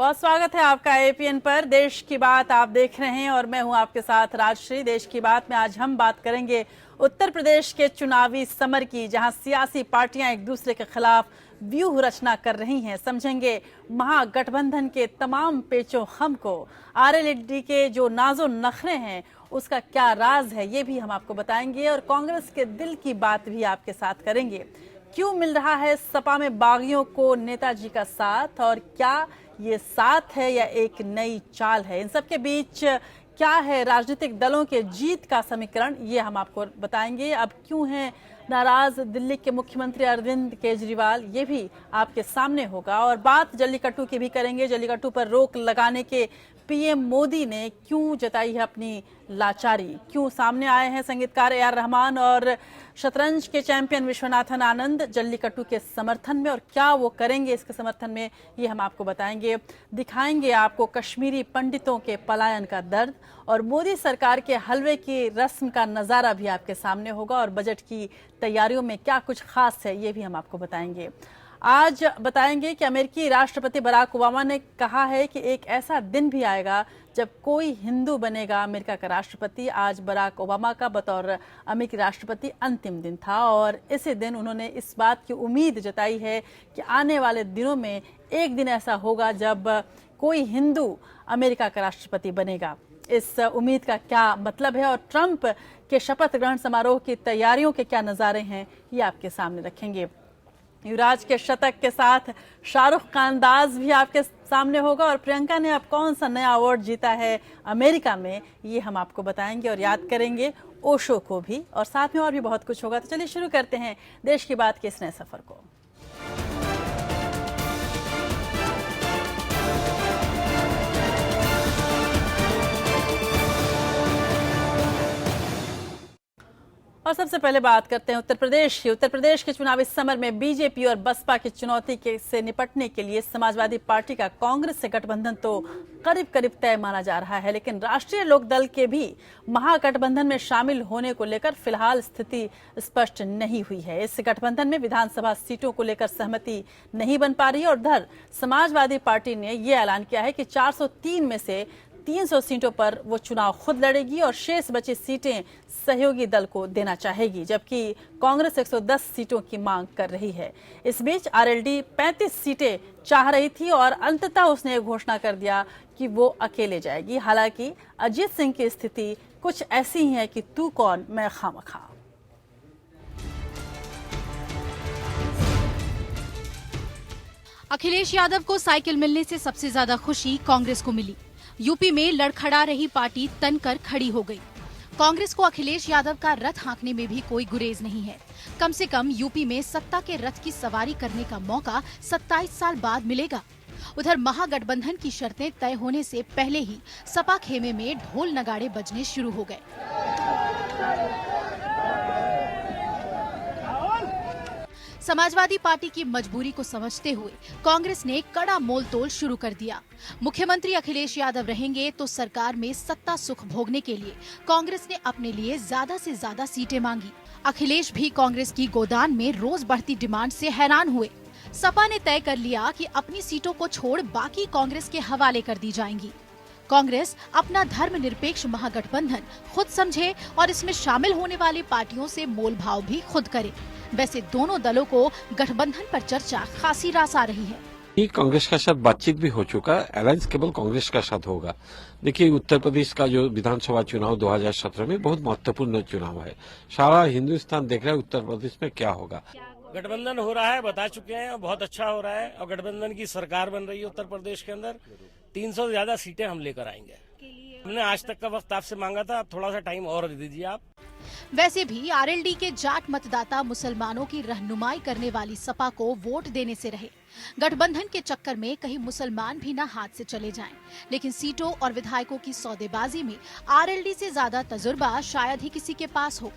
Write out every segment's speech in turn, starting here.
बहुत स्वागत है आपका एपीएन पर। देश की बात आप देख रहे हैं और मैं हूं आपके साथ राजश्री। देश की बात में आज हम बात करेंगे उत्तर प्रदेश के चुनावी समर की, जहां सियासी पार्टियां एक दूसरे के खिलाफ व्यूह रचना कर रही हैं। समझेंगे महागठबंधन के तमाम पेचो खम को, आरएलडी के जो नाजो नखरे हैं उसका क्या राज है ये भी हम आपको बताएंगे, और कांग्रेस के दिल की बात भी आपके साथ करेंगे। क्यों मिल रहा है सपा में बागियों को नेताजी का साथ, और क्या ये साथ है या एक नई चाल है? इन सब के बीच क्या है राजनीतिक दलों के जीत का समीकरण, ये हम आपको बताएंगे। अब क्यों है नाराज दिल्ली के मुख्यमंत्री अरविंद केजरीवाल, ये भी आपके सामने होगा। और बात जल्लीकट्टू की भी करेंगे। जल्लीकट्टू पर रोक लगाने के पीएम मोदी ने क्यों जताई है अपनी लाचारी, क्यों सामने आए हैं संगीतकार ए.आर. रहमान और शतरंज के चैंपियन विश्वनाथन आनंद जल्लीकट्टू के समर्थन में, और क्या वो करेंगे इसके समर्थन में, ये हम आपको बताएंगे। दिखाएंगे आपको कश्मीरी पंडितों के पलायन का दर्द, और मोदी सरकार के हलवे की रस्म का नज़ारा भी आपके सामने होगा। और बजट की तैयारियों में क्या कुछ खास है ये भी हम आपको बताएंगे। आज बताएंगे कि अमेरिकी राष्ट्रपति बराक ओबामा ने कहा है कि एक ऐसा दिन भी आएगा जब कोई हिंदू बनेगा अमेरिका का राष्ट्रपति। आज बराक ओबामा का बतौर अमेरिकी राष्ट्रपति अंतिम दिन था, और इसी दिन उन्होंने इस बात की उम्मीद जताई है कि आने वाले दिनों में एक दिन ऐसा होगा जब कोई हिंदू अमेरिका का राष्ट्रपति बनेगा। इस उम्मीद का क्या मतलब है, और ट्रंप के शपथ ग्रहण समारोह की तैयारियों के क्या नज़ारे हैं, ये आपके सामने रखेंगे। युवराज के शतक के साथ शाहरुख का अंदाज भी आपके सामने होगा, और प्रियंका ने अब कौन सा नया अवार्ड जीता है अमेरिका में, ये हम आपको बताएंगे और याद करेंगे ओशो को भी, और साथ में और भी बहुत कुछ होगा। तो चलिए शुरू करते हैं देश की बात के इस नए सफर को। और सबसे पहले बात करते हैं उत्तर प्रदेश की। उत्तर प्रदेश के चुनावी समर में बीजेपी और बसपा की चुनौती से निपटने के लिए समाजवादी पार्टी का कांग्रेस से गठबंधन तो करीब करीब तय माना जा रहा है, लेकिन राष्ट्रीय लोकदल के भी महागठबंधन में शामिल होने को लेकर फिलहाल स्थिति स्पष्ट नहीं हुई है। इस गठबंधन में विधानसभा सीटों को लेकर सहमति नहीं बन पा रही है, और उधर समाजवादी पार्टी ने यह ऐलान किया है कि 403 में से 300 सीटों पर वो चुनाव खुद लड़ेगी और शेष बची सीटें सहयोगी दल को देना चाहेगी, जबकि कांग्रेस 110 सीटों की मांग कर रही है। इस बीच आरएलडी 35 सीटें चाह रही थी और अंततः उसने घोषणा कर दिया कि वो अकेले जाएगी। हालांकि अजीत सिंह की स्थिति कुछ ऐसी ही है कि तू कौन मैं खामखा। अखिलेश यादव को साइकिल मिलने से सबसे ज्यादा खुशी कांग्रेस को मिली। यूपी में लड़खड़ा रही पार्टी तनकर खड़ी हो गई। कांग्रेस को अखिलेश यादव का रथ हाँकने में भी कोई गुरेज नहीं है। कम से कम यूपी में सत्ता के रथ की सवारी करने का मौका 27 साल बाद मिलेगा। उधर महागठबंधन की शर्तें तय होने से पहले ही सपा खेमे में ढोल नगाड़े बजने शुरू हो गए। समाजवादी पार्टी की मजबूरी को समझते हुए कांग्रेस ने कड़ा मोल तोल शुरू कर दिया। मुख्यमंत्री अखिलेश यादव रहेंगे तो सरकार में सत्ता सुख भोगने के लिए कांग्रेस ने अपने लिए ज्यादा से ज्यादा सीटें मांगी। अखिलेश भी कांग्रेस की गोदान में रोज बढ़ती डिमांड से हैरान हुए। सपा ने तय कर लिया कि अपनी सीटों को छोड़ बाकी कांग्रेस के हवाले कर दी जाएंगी। कांग्रेस अपना धर्मनिरपेक्ष महागठबंधन खुद समझे और इसमें शामिल होने वाली पार्टियों से मोल भाव भी खुद करे। वैसे दोनों दलों को गठबंधन पर चर्चा खासी रास आ रही है। कांग्रेस का साथ बातचीत भी हो चुका है, अलायंस केवल कांग्रेस का साथ होगा। देखिए, उत्तर प्रदेश का जो विधानसभा चुनाव 2017 में बहुत महत्वपूर्ण चुनाव है। सारा हिंदुस्तान देख रहा है उत्तर प्रदेश में क्या होगा। गठबंधन हो रहा है, बता चुके हैं, बहुत अच्छा हो रहा है, और गठबंधन की सरकार बन रही है उत्तर प्रदेश के अंदर। 300 से ज्यादा सीटें हम लेकर आएंगे। हमने आज तक का वक्त आपसे मांगा था, अब थोड़ा सा टाइम और दे दीजिए आप। वैसे भी आरएलडी के जाट मतदाता मुसलमानों की रहनुमाई करने वाली सपा को वोट देने से रहे। गठबंधन के चक्कर में कहीं मुसलमान भी न हाथ से चले जाएं। लेकिन सीटों और विधायकों की सौदेबाजी में आरएलडी से ज्यादा तजुर्बा शायद ही किसी के पास हो।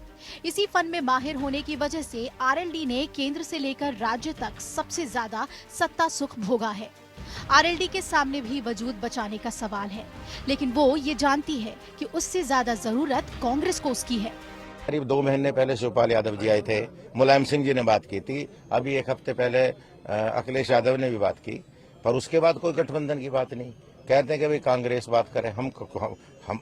इसी फन में माहिर होने की वजह से आरएलडी ने केंद्र से लेकर राज्य तक सबसे ज्यादा सत्ता सुख भोगा है। आरएलडी के सामने भी वजूद बचाने का सवाल है, लेकिन वो ये जानती है कि उससे ज्यादा जरूरत कांग्रेस को उसकी है। करीब 2 महीने पहले शिवपाल यादव जी आए थे, मुलायम सिंह जी ने बात की थी, अभी 1 हफ्ते पहले अखिलेश यादव ने भी बात की, पर उसके बाद कोई गठबंधन की बात नहीं। कहते हैं कि भाई कांग्रेस बात करे,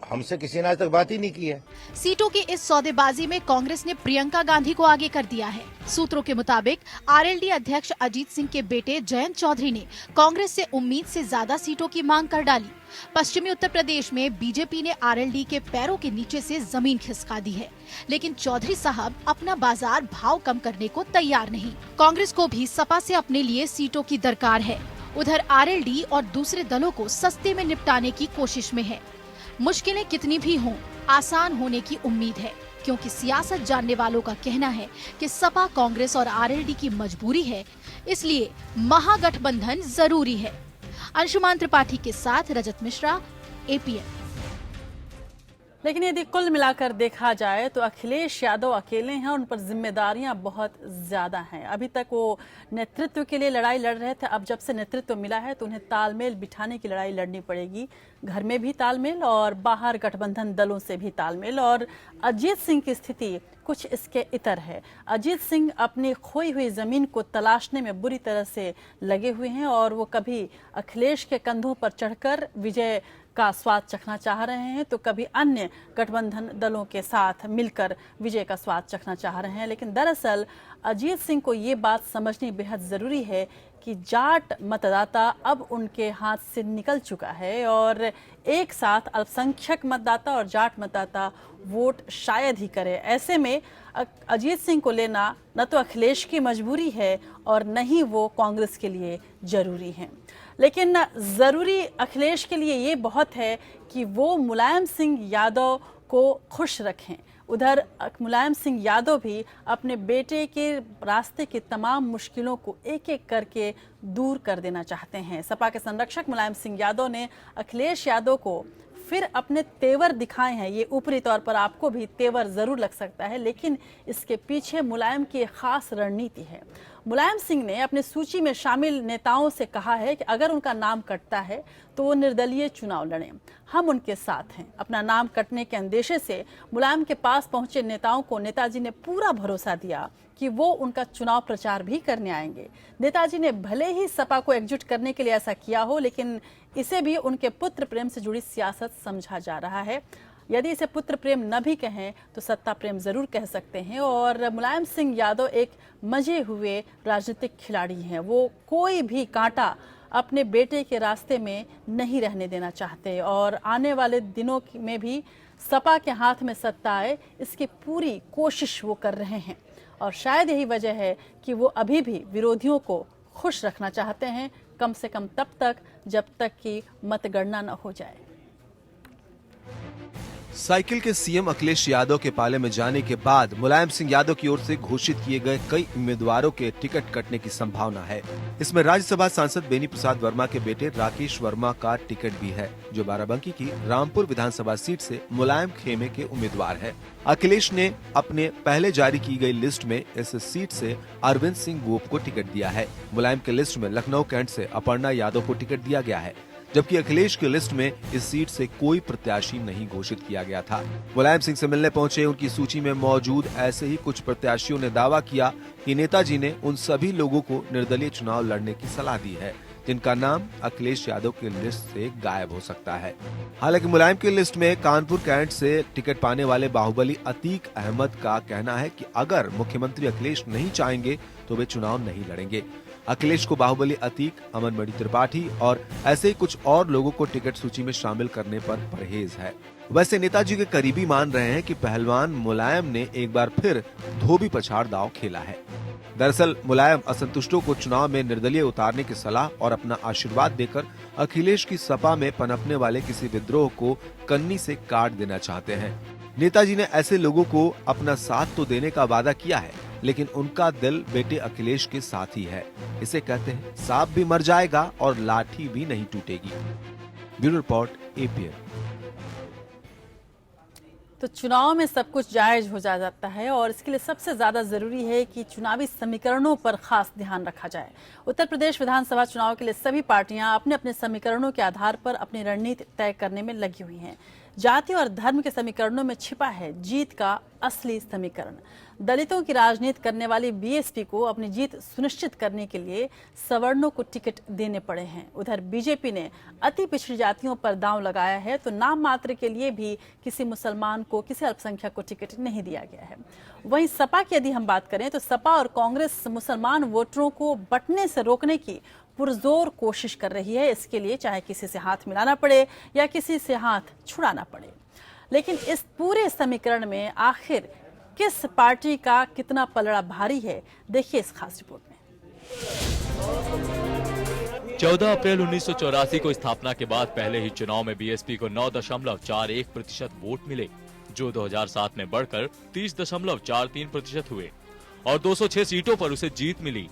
हमसे किसी ने आज तक बात ही नहीं की है। सीटों की इस सौदेबाजी में कांग्रेस ने प्रियंका गांधी को आगे कर दिया है। सूत्रों के मुताबिक आरएलडी अध्यक्ष अजीत सिंह के बेटे जयंत चौधरी ने कांग्रेस से उम्मीद से ज्यादा सीटों की मांग कर डाली। पश्चिमी उत्तर प्रदेश में बीजेपी ने आरएलडी के पैरों के नीचे से जमीन खिसका दी है, लेकिन चौधरी साहब अपना बाजार भाव कम करने को तैयार नहीं। कांग्रेस को भी सपा से अपने लिए सीटों की दरकार है। उधर आरएलडी और दूसरे दलों को सस्ते में निपटाने की कोशिश में है। मुश्किलें कितनी भी हों, आसान होने की उम्मीद है, क्योंकि सियासत जानने वालों का कहना है कि सपा, कांग्रेस और आरएलडी की मजबूरी है, इसलिए महागठबंधन जरूरी है। अंशुमान त्रिपाठी के साथ रजत मिश्रा, एपीएन। लेकिन यदि कुल मिलाकर देखा जाए तो अखिलेश यादव अकेले हैं, उन पर जिम्मेदारियां बहुत ज्यादा हैं। अभी तक वो नेतृत्व के लिए लड़ाई लड़ रहे थे, अब जब से नेतृत्व मिला है तो उन्हें तालमेल बिठाने की लड़ाई लड़नी पड़ेगी। घर में भी तालमेल और बाहर गठबंधन दलों से भी तालमेल। और अजीत सिंह की स्थिति कुछ इसके इतर है। अजीत सिंह अपनी खोई हुई जमीन को तलाशने में बुरी तरह से लगे हुए हैं और वो कभी अखिलेश के कंधों पर चढ़कर विजय का स्वाद चखना चाह रहे हैं, तो कभी अन्य गठबंधन दलों के साथ मिलकर विजय का स्वाद चखना चाह रहे हैं। लेकिन दरअसल अजीत सिंह को ये बात समझनी बेहद जरूरी है कि जाट मतदाता अब उनके हाथ से निकल चुका है और एक साथ अल्पसंख्यक मतदाता और जाट मतदाता वोट शायद ही करे। ऐसे में अजीत सिंह को लेना न तो अखिलेश की मजबूरी है और न ही वो कांग्रेस के लिए जरूरी है। लेकिन जरूरी अखिलेश के लिए ये बहुत है कि वो मुलायम सिंह यादव को खुश रखें। उधर मुलायम सिंह यादव भी अपने बेटे के रास्ते की तमाम मुश्किलों को एक एक करके दूर कर देना चाहते हैं। सपा के संरक्षक मुलायम सिंह यादव ने अखिलेश यादव को फिर अपने तेवर दिखाए हैं। ये ऊपरी तौर पर आपको भी तेवर जरूर लग सकता है, लेकिन इसके पीछे मुलायम की एक खास रणनीति है। मुलायम सिंह ने अपनी सूची में शामिल नेताओं से कहा है कि अगर उनका नाम कटता है तो वो निर्दलीय चुनाव लड़ें, हम उनके साथ हैं। अपना नाम कटने के अंदेशे से मुलायम के पास पहुंचे नेताओं को नेताजी ने पूरा भरोसा दिया कि वो उनका चुनाव प्रचार भी करने आएंगे। नेताजी ने भले ही सपा को एकजुट करने के लिए ऐसा किया हो, लेकिन इसे भी उनके पुत्र प्रेम से जुड़ी सियासत समझा जा रहा है। यदि इसे पुत्र प्रेम न भी कहें तो सत्ता प्रेम जरूर कह सकते हैं। और मुलायम सिंह यादव एक मजे हुए राजनीतिक खिलाड़ी हैं। वो कोई भी कांटा अपने बेटे के रास्ते में नहीं रहने देना चाहते और आने वाले दिनों में भी सपा के हाथ में सत्ता आए, इसकी पूरी कोशिश वो कर रहे हैं। और शायद यही वजह है कि वो अभी भी विरोधियों को खुश रखना चाहते हैं, कम से कम तब तक जब तक कि मतगणना न हो जाए। साइकिल के सीएम अखिलेश यादव के पाले में जाने के बाद मुलायम सिंह यादव की ओर से घोषित किए गए कई उम्मीदवारों के टिकट कटने की संभावना है। इसमें राज्यसभा सांसद बेनी प्रसाद वर्मा के बेटे राकेश वर्मा का टिकट भी है, जो बाराबंकी की रामपुर विधानसभा सीट से मुलायम खेमे के उम्मीदवार है। अखिलेश ने अपने पहले जारी की गई लिस्ट में इस सीट से अरविंद सिंह गोप को टिकट दिया है। मुलायम के लिस्ट में लखनऊ कैंट से अपर्णा यादव को टिकट दिया गया है, जबकि अखिलेश की लिस्ट में इस सीट से कोई प्रत्याशी नहीं घोषित किया गया था। मुलायम सिंह से मिलने पहुंचे उनकी सूची में मौजूद ऐसे ही कुछ प्रत्याशियों ने दावा किया कि नेताजी ने उन सभी लोगों को निर्दलीय चुनाव लड़ने की सलाह दी है जिनका नाम अखिलेश यादव की लिस्ट से गायब हो सकता है। हालांकि मुलायम की लिस्ट में कानपुर कैंट से टिकट पाने वाले बाहुबली अतीक अहमद का कहना है कि अगर मुख्यमंत्री अखिलेश नहीं चाहेंगे तो वे चुनाव नहीं लड़ेंगे। अखिलेश को बाहुबली अतीक, अमनमणि त्रिपाठी और ऐसे ही कुछ और लोगों को टिकट सूची में शामिल करने पर परहेज है। वैसे नेताजी के करीबी मान रहे हैं कि पहलवान मुलायम ने एक बार फिर धोबी पछाड़ दांव खेला है। दरअसल मुलायम असंतुष्टों को चुनाव में निर्दलीय उतारने की सलाह और अपना आशीर्वाद देकर अखिलेश की सपा में पनपने वाले किसी विद्रोह को कन्नी से काट देना चाहते हैं। नेताजी ने ऐसे लोगों को अपना साथ तो देने का वादा किया है, लेकिन उनका दिल बेटे अखिलेश के साथ ही है। इसे कहते हैं सांप भी मर जाएगा और लाठी भी नहीं टूटेगी। Bureau report, APN. तो चुनाव में सब कुछ जायज हो जाता है और इसके लिए सबसे ज्यादा जरूरी है कि चुनावी समीकरणों पर खास ध्यान रखा जाए। उत्तर प्रदेश विधानसभा चुनाव के लिए सभी पार्टियां अपने अपने समीकरणों के आधार पर अपनी रणनीति तय करने में लगी हुई हैं। जाति और धर्म के समीकरणों में छिपा है जीत का असली समीकरण। दलितों की राजनीति करने वाली बीएसपी को अपनी जीत सुनिश्चित करने के लिए सवर्णों को टिकट देने पड़े हैं। उधर बीजेपी ने अति पिछड़ी जातियों पर दांव लगाया है तो नाम मात्र के लिए भी किसी मुसलमान को, किसी अल्पसंख्यक को टिकट नहीं दिया गया है। वहीं सपा की यदि हम बात करें तो सपा और कांग्रेस मुसलमान वोटरों को बंटने से रोकने की पुरजोर कोशिश कर रही है। इसके लिए चाहे किसी से हाथ मिलाना पड़े या किसी से हाथ छुड़ाना पड़े। लेकिन इस पूरे समीकरण में आखिर किस पार्टी का कितना पलड़ा भारी है, देखिए इस खास रिपोर्ट में। 14 अप्रैल 1984 को स्थापना के बाद पहले ही चुनाव में बीएसपी को 9.41% वोट मिले, जो 2007 में बढ़कर 30.43% हुए और 206 सीटों पर उसे जीत मिली।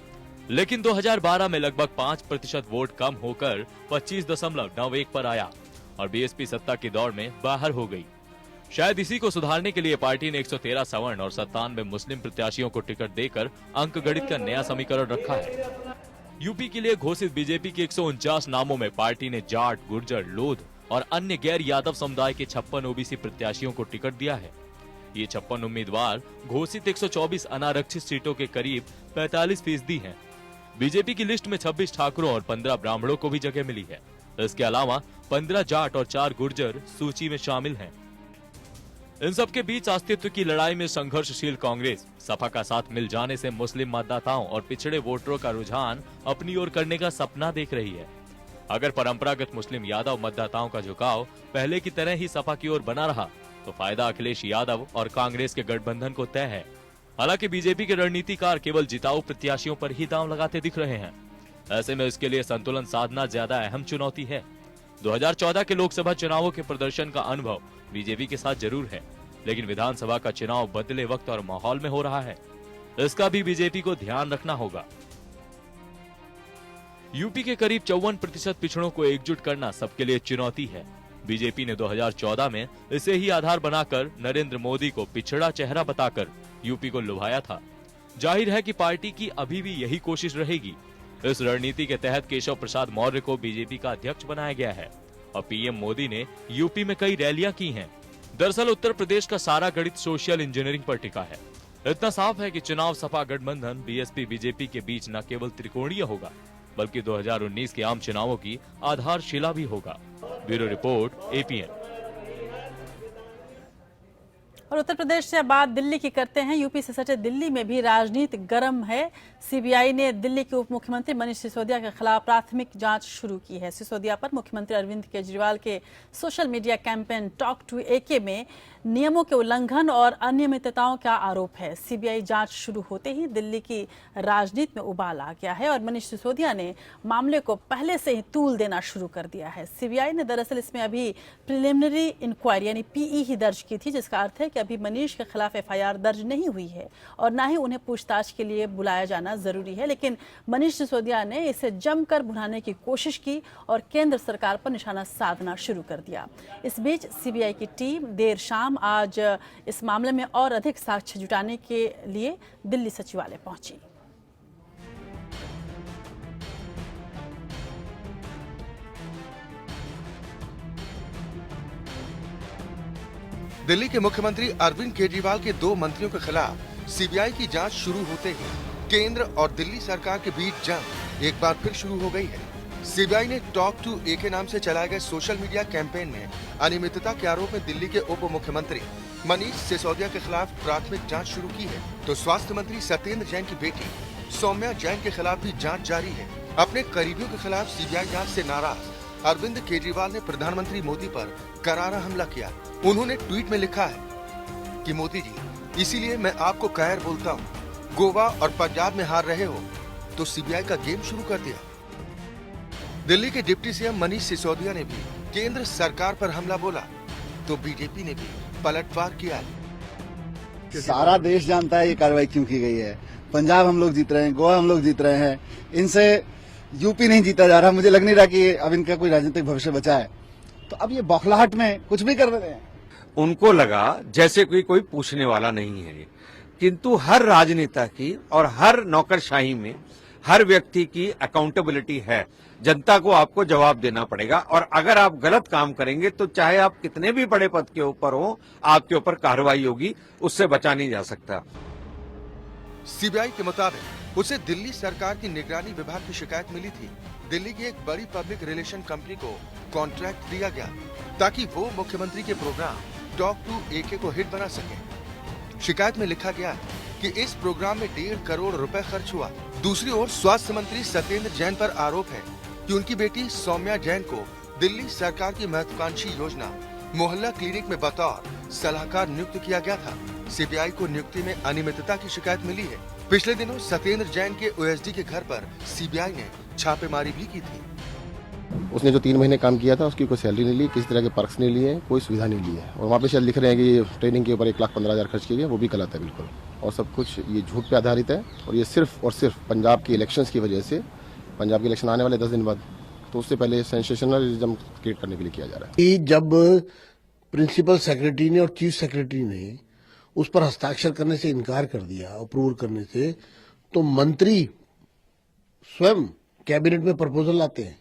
लेकिन 2012 में लगभग 5% वोट कम होकर 25.91 पर आया और बीएसपी सत्ता की दौड़ में बाहर हो गई। शायद इसी को सुधारने के लिए पार्टी ने 113 सवर्ण और 97 मुस्लिम प्रत्याशियों को टिकट देकर अंक गणित का नया समीकरण रखा है। यूपी के लिए घोषित बीजेपी के 149 नामों में पार्टी ने जाट, गुर्जर, लोध और अन्य गैर यादव समुदाय के 56 ओबीसी प्रत्याशियों को टिकट दिया है। ये 56 उम्मीदवार घोषित 124 अनारक्षित सीटों के करीब 45% हैं। बीजेपी की लिस्ट में 26 ठाकुरों और 15 ब्राह्मणों को भी जगह मिली है। इसके अलावा 15 जाट और 4 गुर्जर सूची में शामिल हैं। इन सबके बीच अस्तित्व की लड़ाई में संघर्षशील कांग्रेस सपा का साथ मिल जाने से मुस्लिम मतदाताओं और पिछड़े वोटरों का रुझान अपनी ओर करने का सपना देख रही है। अगर परंपरागत मुस्लिम यादव मतदाताओं का झुकाव पहले की तरह ही सपा की ओर बना रहा तो फायदा अखिलेश यादव और कांग्रेस के गठबंधन को तय है। हालांकि बीजेपी के रणनीतिकार केवल जिताऊ प्रत्याशियों पर ही दांव लगाते दिख रहे हैं। ऐसे में इसके लिए संतुलन साधना ज्यादा अहम चुनौती है। 2014 के लोकसभा चुनावों के प्रदर्शन का अनुभव बीजेपी के साथ जरूर है, लेकिन विधानसभा का चुनाव बदले वक्त और माहौल में हो रहा है। इसका भी बीजेपी को ध्यान रखना होगा। यूपी के करीब 54% पिछड़ों को एकजुट करना सबके लिए चुनौती है। बीजेपी ने 2014 में इसे ही आधार बनाकर नरेंद्र मोदी को पिछड़ा चेहरा बताकर यूपी को लुभाया था। जाहिर है कि पार्टी की अभी भी यही कोशिश रहेगी। इस रणनीति के तहत केशव प्रसाद मौर्य को बीजेपी का अध्यक्ष बनाया गया है और पीएम मोदी ने यूपी में कई रैलियां की हैं। दरअसल उत्तर प्रदेश का सारा गणित सोशल इंजीनियरिंग पर टिका है। इतना साफ है कि चुनाव सपा गठबंधन बीएसपी बीजेपी के बीच न केवल त्रिकोणीय होगा बल्कि 2019 के आम चुनावों की आधारशिला भी होगा। Bureau report, APN. और उत्तर प्रदेश से बात दिल्ली की करते हैं। यूपी से सटे दिल्ली में भी राजनीति गर्म है। सीबीआई ने दिल्ली के उप मुख्यमंत्री मनीष सिसोदिया के खिलाफ प्राथमिक जांच शुरू की है। सिसोदिया पर मुख्यमंत्री अरविंद केजरीवाल के social media campaign talk to AK में नियमों के उल्लंघन और अनियमितताओं का आरोप है। सीबीआई जांच शुरू होते ही दिल्ली की राजनीति में उबाल आ गया है और मनीष सिसोदिया ने मामले को पहले से ही तूल देना शुरू कर दिया है। सीबीआई ने दरअसल इसमें अभी प्रिलिमिनरी इंक्वायरी यानी पीई ही दर्ज की थी, जिसका अर्थ है कि अभी मनीष के खिलाफ एफआईआर दर्ज नहीं हुई है और ना ही उन्हें पूछताछ के लिए बुलाया जाना जरूरी है। लेकिन मनीष सिसोदिया ने इसे जमकर भुनाने की कोशिश की और केंद्र सरकार पर निशाना साधना शुरू कर दिया। इस बीच सीबीआई की टीम देर शाम आज इस मामले में और अधिक साक्ष्य जुटाने के लिए दिल्ली सचिवालय पहुंची। दिल्ली के मुख्यमंत्री अरविंद केजरीवाल के 2 मंत्रियों के खिलाफ सीबीआई की जांच शुरू होते ही केंद्र और दिल्ली सरकार के बीच जंग एक बार फिर शुरू हो गई है। सीबीआई ने टॉक टू एके नाम से चलाए गए सोशल मीडिया कैंपेन में अनियमितता के आरोप में दिल्ली के उप मुख्यमंत्री मनीष सिसोदिया के खिलाफ प्राथमिक जांच शुरू की है, तो स्वास्थ्य मंत्री सत्येंद्र जैन की बेटी सौम्या जैन के खिलाफ भी जांच जारी है। अपने करीबियों के खिलाफ सीबीआई जांच से नाराज अरविंद केजरीवाल ने प्रधानमंत्री मोदी पर करारा हमला किया। उन्होंने ट्वीट में लिखा है कि मोदी जी, इसीलिए मैं आपको कहर बोलता हूँ, गोवा और पंजाब में हार रहे हो तो सीबीआई का गेम शुरू कर दिया। दिल्ली के डिप्टी सीएम मनीष सिसोदिया ने भी केंद्र सरकार पर हमला बोला तो बीजेपी ने भी पलटवार किया है। सारा देश जानता है ये कार्रवाई क्यों की गई है। पंजाब हम लोग जीत रहे हैं, गोवा हम लोग जीत रहे हैं, इनसे यूपी नहीं जीता जा रहा। मुझे लग नहीं रहा कि अब इनका कोई राजनीतिक भविष्य बचा है, तो अब ये बौखलाहट में कुछ भी कर रहे हैं। उनको लगा जैसे कोई पूछने वाला नहीं है, किंतु हर राजनेता की और हर नौकरशाही में हर व्यक्ति की अकाउंटेबिलिटी है। जनता को आपको जवाब देना पड़ेगा और अगर आप गलत काम करेंगे तो चाहे आप कितने भी बड़े पद के ऊपर हो, आपके ऊपर कार्रवाई होगी, उससे बचा नहीं जा सकता। सीबीआई के मुताबिक उसे दिल्ली सरकार की निगरानी विभाग की शिकायत मिली थी। दिल्ली की एक बड़ी पब्लिक रिलेशन कंपनी को कॉन्ट्रैक्ट दिया गया ताकि वो मुख्यमंत्री के प्रोग्राम टॉक टू एके को हिट बना सके। शिकायत में लिखा गया कि इस प्रोग्राम में 1.5 करोड़ रुपए खर्च हुआ। दूसरी ओर स्वास्थ्य मंत्री सत्येंद्र जैन पर आरोप है कि उनकी बेटी सौम्या जैन को दिल्ली सरकार की महत्वाकांक्षी योजना मोहल्ला क्लिनिक में बतौर सलाहकार नियुक्त किया गया था। सीबीआई को नियुक्ति में अनियमितता की शिकायत मिली है। पिछले दिनों सत्येंद्र जैन के ओएसडी के घर पर सीबीआई ने छापेमारी भी की थी। उसने जो 3 महीने काम किया था उसकी कोई सैलरी नहीं ली, किसी तरह के पर्क्स नहीं लिए, कोई सुविधा नहीं ली है। और वहाँ पे शायद लिख रहे हैं कि ट्रेनिंग के ऊपर 1,15,000 खर्च किए गए, वो भी गलत है बिल्कुल। और सब कुछ ये झूठ पे आधारित है और ये सिर्फ और सिर्फ पंजाब के इलेक्शंस की वजह से, पंजाब के इलेक्शन आने वाले 10 दिन बाद, तो उससे पहले सेंसेशनलिज्म क्रिएट करने के लिए किया जा रहा है। जब प्रिंसिपल सेक्रेटरी ने और चीफ सेक्रेटरी ने उस पर हस्ताक्षर करने से इनकार कर दिया, अप्रूव करने से, तो मंत्री स्वयं कैबिनेट में प्रपोजल लाते हैं,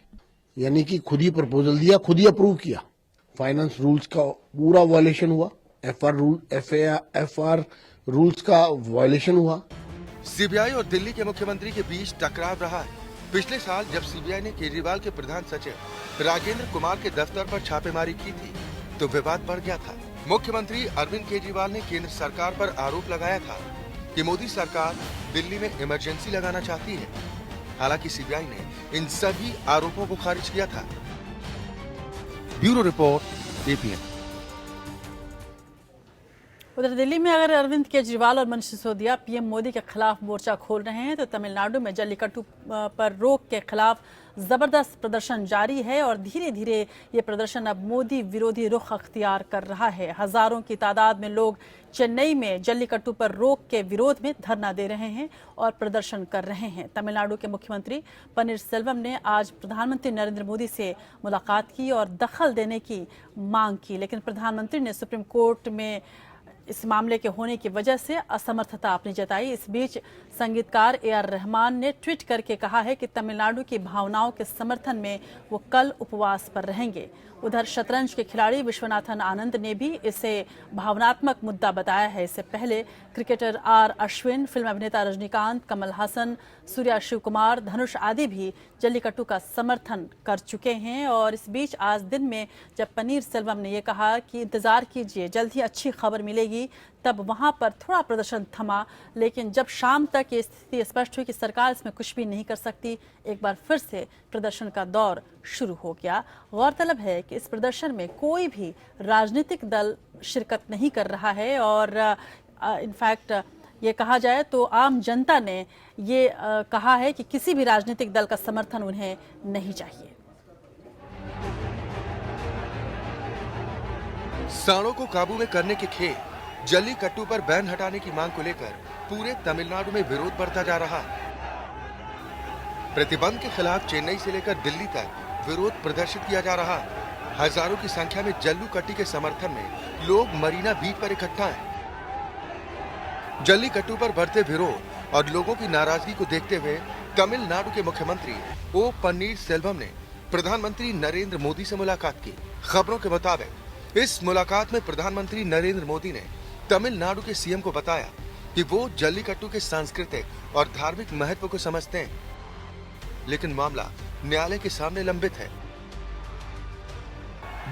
यानी कि खुद ही प्रपोजल दिया, खुद ही अप्रूव किया। फाइनेंस रूल्स का पूरा वायलेशन हुआ, एफआर रूल्स का वायलेशन हुआ। सीबीआई और दिल्ली के मुख्यमंत्री के बीच टकराव रहा है। पिछले साल जब सीबीआई ने केजरीवाल के प्रधान सचिव राजेंद्र कुमार के दफ्तर पर छापेमारी की थी तो विवाद बढ़ गया था। मुख्यमंत्री अरविंद केजरीवाल ने केंद्र सरकार पर आरोप लगाया था कि मोदी सरकार दिल्ली में इमरजेंसी लगाना चाहती है। हालांकि सीबीआई ने इन सभी आरोपों को खारिज किया था। Bureau report, APN. उधर दिल्ली में अगर अरविंद केजरीवाल और मनीष सिसोदिया पीएम मोदी के खिलाफ मोर्चा खोल रहे हैं तो तमिलनाडु में जल्लीकट्टू पर रोक के खिलाफ जबरदस्त प्रदर्शन जारी है और धीरे धीरे ये प्रदर्शन अब मोदी विरोधी रुख अख्तियार कर रहा है। हजारों की तादाद में लोग चेन्नई में जल्लीकट्टू पर रोक के विरोध में धरना दे रहे हैं और प्रदर्शन कर रहे हैं। तमिलनाडु के मुख्यमंत्री पनीर सेल्वम ने आज प्रधानमंत्री नरेंद्र मोदी से मुलाकात की और दखल देने की मांग की, लेकिन प्रधानमंत्री ने सुप्रीम कोर्ट में इस मामले के होने की वजह से असमर्थता अपनी जताई। इस बीच संगीतकार AR रहमान ने ट्वीट करके कहा है कि तमिलनाडु की भावनाओं के समर्थन में वो कल उपवास पर रहेंगे। उधर शतरंज के खिलाड़ी विश्वनाथन आनंद ने भी इसे भावनात्मक मुद्दा बताया है। इससे पहले क्रिकेटर R अश्विन, फिल्म अभिनेता रजनीकांत, कमल हासन, सूर्या शिव कुमार, धनुष आदि भी जल्लीकट्टू का समर्थन कर चुके हैं। और इस बीच आज दिन में जब पनीर सेल्वम ने ये कहा कि इंतजार कीजिए, जल्द ही अच्छी खबर मिलेगी, तब वहां पर थोड़ा प्रदर्शन थमा, लेकिन जब शाम तक ये स्थिति स्पष्ट हुई कि सरकार इसमें कुछ भी नहीं कर सकती, एक बार फिर से प्रदर्शन का दौर शुरू हो गया। गौरतलब है कि इस प्रदर्शन में कोई भी राजनीतिक दल शिरकत नहीं कर रहा है और इनफैक्ट ये कहा जाए तो आम जनता ने ये कहा है कि किसी भी राजनीतिक दल का समर्थन उन्हें नहीं चाहिए। सांडों को काबू में करने के खेल जल्लीकट्टू पर बैन हटाने की मांग को लेकर पूरे तमिलनाडु में विरोध बढ़ता जा रहा है। प्रतिबंध के खिलाफ चेन्नई से लेकर दिल्ली तक विरोध प्रदर्शित किया जा रहा है। हजारों की संख्या में जल्लीकट्टू के समर्थन में लोग मरीना बीच पर इकट्ठा हैं। जल्लीकट्टू पर बढ़ते विरोध और लोगों की नाराजगी को देखते हुए तमिलनाडु के मुख्यमंत्री ओ पन्नीर सेल्वम ने प्रधानमंत्री नरेंद्र मोदी से मुलाकात की। खबरों के मुताबिक इस मुलाकात में प्रधानमंत्री नरेंद्र मोदी ने तमिलनाडु के सीएम को बताया कि वो जल्लीकट्टू के सांस्कृतिक और धार्मिक महत्व को समझते हैं, लेकिन मामला न्यायालय के सामने लंबित है।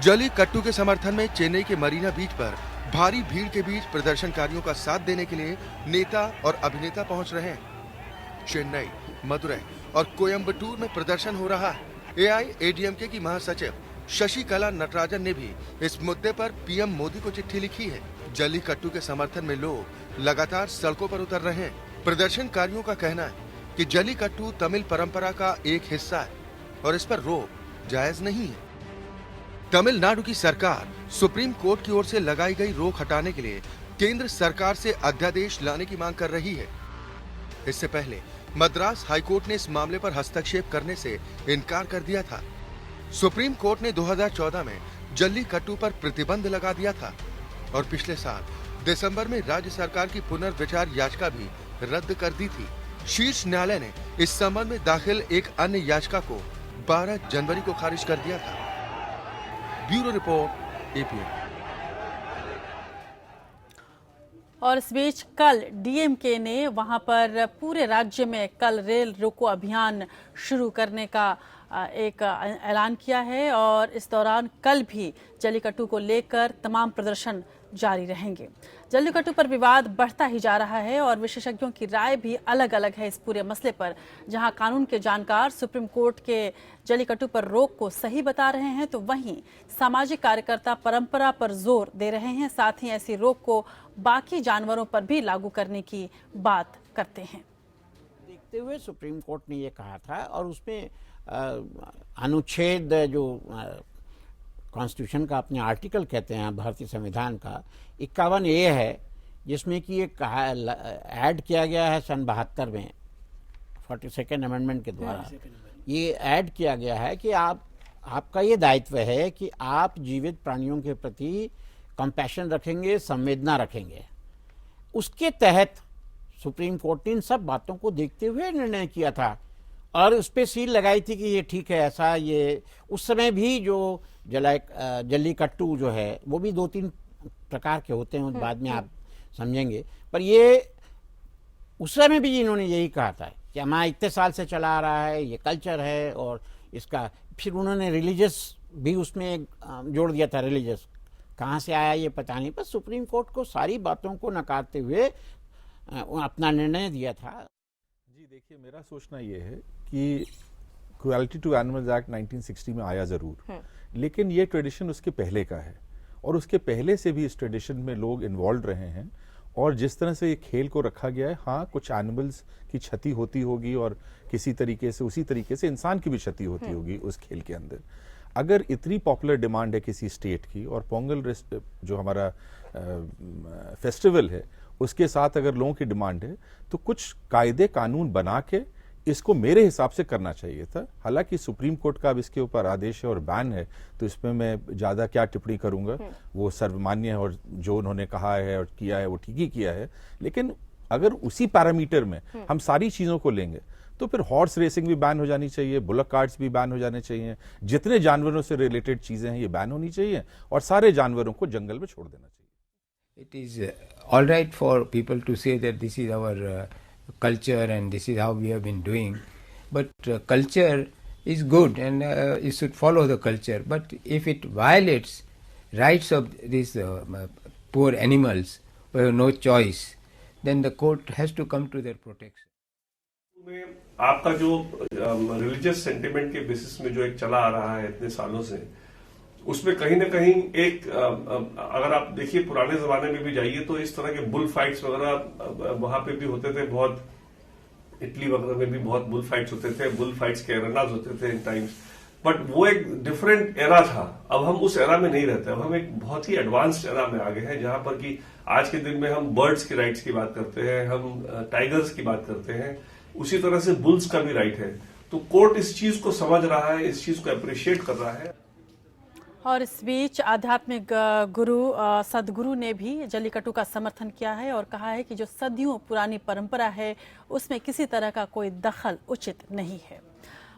जल्लीकट्टू के समर्थन में चेन्नई के मरीना बीच पर भारी भीड़ के बीच प्रदर्शनकारियों का साथ देने के लिए नेता और अभिनेता पहुंच रहे हैं। चेन्नई, मदुरई और कोयम्बटूर में प्रदर्शन हो रहा है। AIADMK की महासचिव शशिकला नटराजन ने भी इस मुद्दे पर पीएम मोदी को चिट्ठी लिखी है। जल्लीकट्टू के समर्थन में लोग लगातार सड़कों पर उतर रहे हैं। प्रदर्शनकारियों का कहना है कि जल्लीकट्टू तमिल परंपरा का एक हिस्सा है और इस पर रोक जायज नहीं है। तमिलनाडु की सरकार सुप्रीम कोर्ट की ओर से लगाई गई रोक हटाने के लिए केंद्र सरकार से अध्यादेश लाने की मांग कर रही है। इससे पहले मद्रास हाईकोर्ट ने इस मामले पर हस्तक्षेप करने से इनकार कर दिया था। सुप्रीम कोर्ट ने 2014 में जल्लीकट्टू पर प्रतिबंध लगा दिया था और पिछले साल दिसंबर में राज्य सरकार की पुनर्विचार याचिका भी रद्द कर दी थी। शीर्ष न्यायालय ने इस संबंध में दाखिल एक अन्य याचिका को 12 जनवरी को खारिज कर दिया था। Bureau report, APN. और इस बीच कल डीएमके ने वहां पर पूरे राज्य में कल रेल रोको अभियान शुरू करने का एक ऐलान किया है और इस दौरान कल भी जल्लीकट्टू को लेकर तमाम प्रदर्शन जारी रहेंगे। जल्लीकट्टू पर विवाद बढ़ता ही जा रहा है और विशेषज्ञों की राय भी अलग अलग है इस पूरे मसले पर। जहां कानून के जानकार सुप्रीम कोर्ट के जल्लीकट्टू पर रोक को सही बता रहे हैं, तो वहीं सामाजिक कार्यकर्ता परंपरा पर जोर दे रहे हैं। साथ ही ऐसी रोक को बाकी जानवरों पर भी लागू करने की बात करते हैं। देखते हुए सुप्रीम कोर्ट ने ये कहा था और उसमें अनुच्छेद जो कॉन्स्टिट्यूशन का अपने आर्टिकल कहते हैं भारतीय संविधान का 51A है, जिसमें कि एक ऐड किया गया है सन 72 में 42nd अमेंडमेंट के द्वारा। ये ऐड किया गया है कि आपका ये दायित्व है कि आप जीवित प्राणियों के प्रति कंपैशन रखेंगे, संवेदना रखेंगे। उसके तहत सुप्रीम कोर्ट ने इन सब बातों को देखते हुए निर्णय किया था और उस पर सील लगाई थी कि ये ठीक है। ऐसा ये उस समय भी जो जल्लीकट्टू जो है वो भी 2-3 प्रकार के होते हैं, बाद में आप समझेंगे। पर ये उस समय भी इन्होंने यही कहा था कि हमारा इतने साल से चला आ रहा है, ये कल्चर है और इसका फिर उन्होंने रिलीजियस भी उसमें जोड़ दिया था। रिलीजियस कहाँ से आया ये पता नहीं, पर सुप्रीम कोर्ट को सारी बातों को नकारते हुए अपना निर्णय दिया था। जी देखिए, मेरा सोचना ये है कि क्रुएल्टी टू एनिमल्स एक्ट 1960 में आया जरूर, लेकिन ये ट्रेडिशन उसके पहले का है और उसके पहले से भी इस ट्रेडिशन में लोग इन्वॉल्व रहे हैं। और जिस तरह से ये खेल को रखा गया है, हाँ कुछ एनिमल्स की क्षति होती होगी और किसी तरीके से उसी तरीके से इंसान की भी क्षति होती होगी उस खेल के अंदर। अगर इतनी पॉपुलर डिमांड है किसी स्टेट की और पोंगल जो हमारा फेस्टिवल है उसके साथ अगर लोगों की डिमांड है, तो कुछ कायदे कानून बना के इसको मेरे हिसाब से करना चाहिए था। हालांकि सुप्रीम कोर्ट का अब इसके ऊपर आदेश है और बैन है, तो इसमें मैं ज्यादा क्या टिप्पणी करूंगा, वो सर्वमान्य है और जो उन्होंने कहा है और किया है वो ठीक ही किया है। लेकिन अगर उसी पैरामीटर में हम सारी चीजों को लेंगे तो फिर हॉर्स रेसिंग भी बैन हो जानी चाहिए, बुलक कार्ट्स भी बैन हो जाने चाहिए, जितने जानवरों से रिलेटेड चीजें हैं ये बैन होनी चाहिए और सारे जानवरों को जंगल में छोड़ देना चाहिए। It is all right for people to say that this is our culture and this is how we have been doing, but culture is good and you should follow the culture. But if it violates rights of these poor animals who have no choice, then the court has to come to their protection. में आपका जो religious sentiment के basis में जो एक चला आ रहा है इतने सालों से, उसमें कहीं ना कहीं एक अगर आप देखिए पुराने जमाने में भी जाइए तो इस तरह के बुल फाइट्स वगैरह वहां पे भी होते थे। बहुत इटली वगैरह में भी बहुत बुल फाइट्स होते थे, बुल फाइट्स के एरेनाज होते थे इन टाइम्स, बट वो एक डिफरेंट एरा था। अब हम उस एरा में नहीं रहते, अब हम एक बहुत ही एडवांस्ड एरा में आ गए हैं जहां पर कि आज के दिन में हम बर्ड्स के राइट्स की बात करते हैं, हम टाइगर्स की बात करते हैं, उसी तरह से बुल्स का भी राइट है। तो कोर्ट इस चीज को समझ रहा है, इस चीज को अप्रिशिएट कर रहा है। और इस बीच आध्यात्मिक गुरु सदगुरु ने भी जल्लीकट्टू का समर्थन किया है और कहा है कि जो सदियों पुरानी परंपरा है उसमें किसी तरह का कोई दखल उचित नहीं है।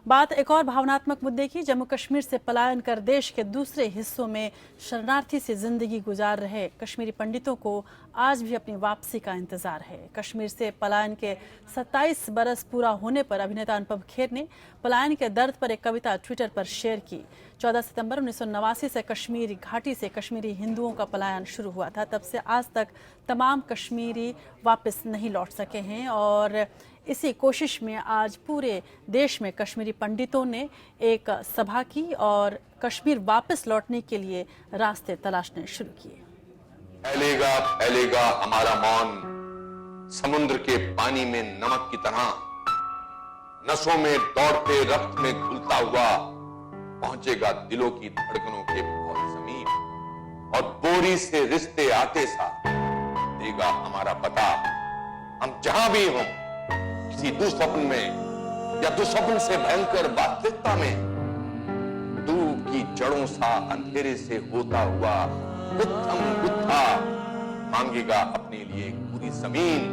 बात एक और भावनात्मक मुद्दे की। जम्मू कश्मीर से पलायन कर देश के दूसरे हिस्सों में शरणार्थी से जिंदगी गुजार रहे कश्मीरी पंडितों को आज भी अपनी वापसी का इंतजार है। कश्मीर से पलायन के 27 बरस पूरा होने पर अभिनेता अनुपम खेर ने पलायन के दर्द पर एक कविता ट्विटर पर शेयर की। 14 सितंबर 1989 से कश्मीरी घाटी से कश्मीरी हिंदुओं का पलायन शुरू हुआ था। तब से आज तक तमाम कश्मीरी वापस नहीं लौट सके हैं और इसी कोशिश में आज पूरे देश में कश्मीरी पंडितों ने एक सभा की और कश्मीर वापस लौटने के लिए रास्ते तलाशने शुरू किए। फैलेगा फैलेगा हमारा मौन, समुद्र के पानी में नमक की तरह, नसों में दौड़ते रक्त में घुलता हुआ पहुंचेगा दिलों की धड़कनों के बहुत समीप और बोरी से रिश्ते आते सा देगा हमारा पता। हम जहां भी हों, किसी दुस्वप्न में या दुस्वप्न से भयंकर वास्तविकता में, दूर की जड़ों सा अंधेरे से होता हुआ गुत्थम गुत्था मांगेगा अपने लिए पूरी जमीन।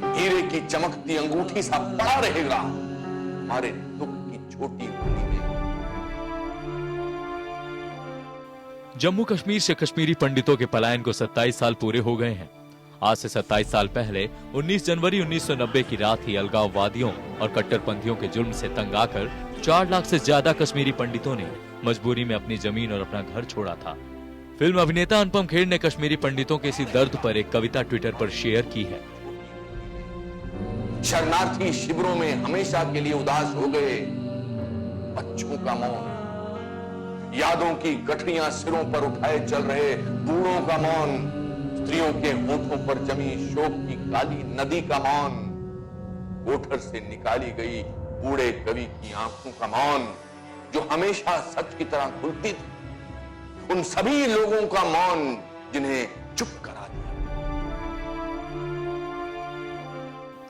हीरे की चमकती अंगूठी सा पड़ा रहेगा हमारे दुख की छोटी उंगली में। जम्मू कश्मीर से कश्मीरी पंडितों के पलायन को 27 साल पूरे हो गए हैं। आज से 27 साल पहले 19 जनवरी 1990 की रात ही अलगाववादियों और कट्टरपंथियों के जुल्म से तंग आकर 4 लाख से ज्यादा कश्मीरी पंडितों ने मजबूरी में अपनी जमीन और अपना घर छोड़ा था। फिल्म अभिनेता अनुपम खेर ने कश्मीरी पंडितों के इसी दर्द पर एक कविता ट्विटर पर शेयर की है। शरणार्थी शिविरों में हमेशा के लिए उदास हो गए बच्चों का मौन, यादों की गठरियां सिरों पर उठाए चल रहे बूढ़ों का मौन, स्त्रियों के होठों पर जमी शोक की काली नदी का मौन, कोठर से निकाली गई बूढ़े कवि की आंखों का मौन जो हमेशा सच की तरह खुलती थी, उन सभी लोगों का मौन जिन्हें चुप करा दिया।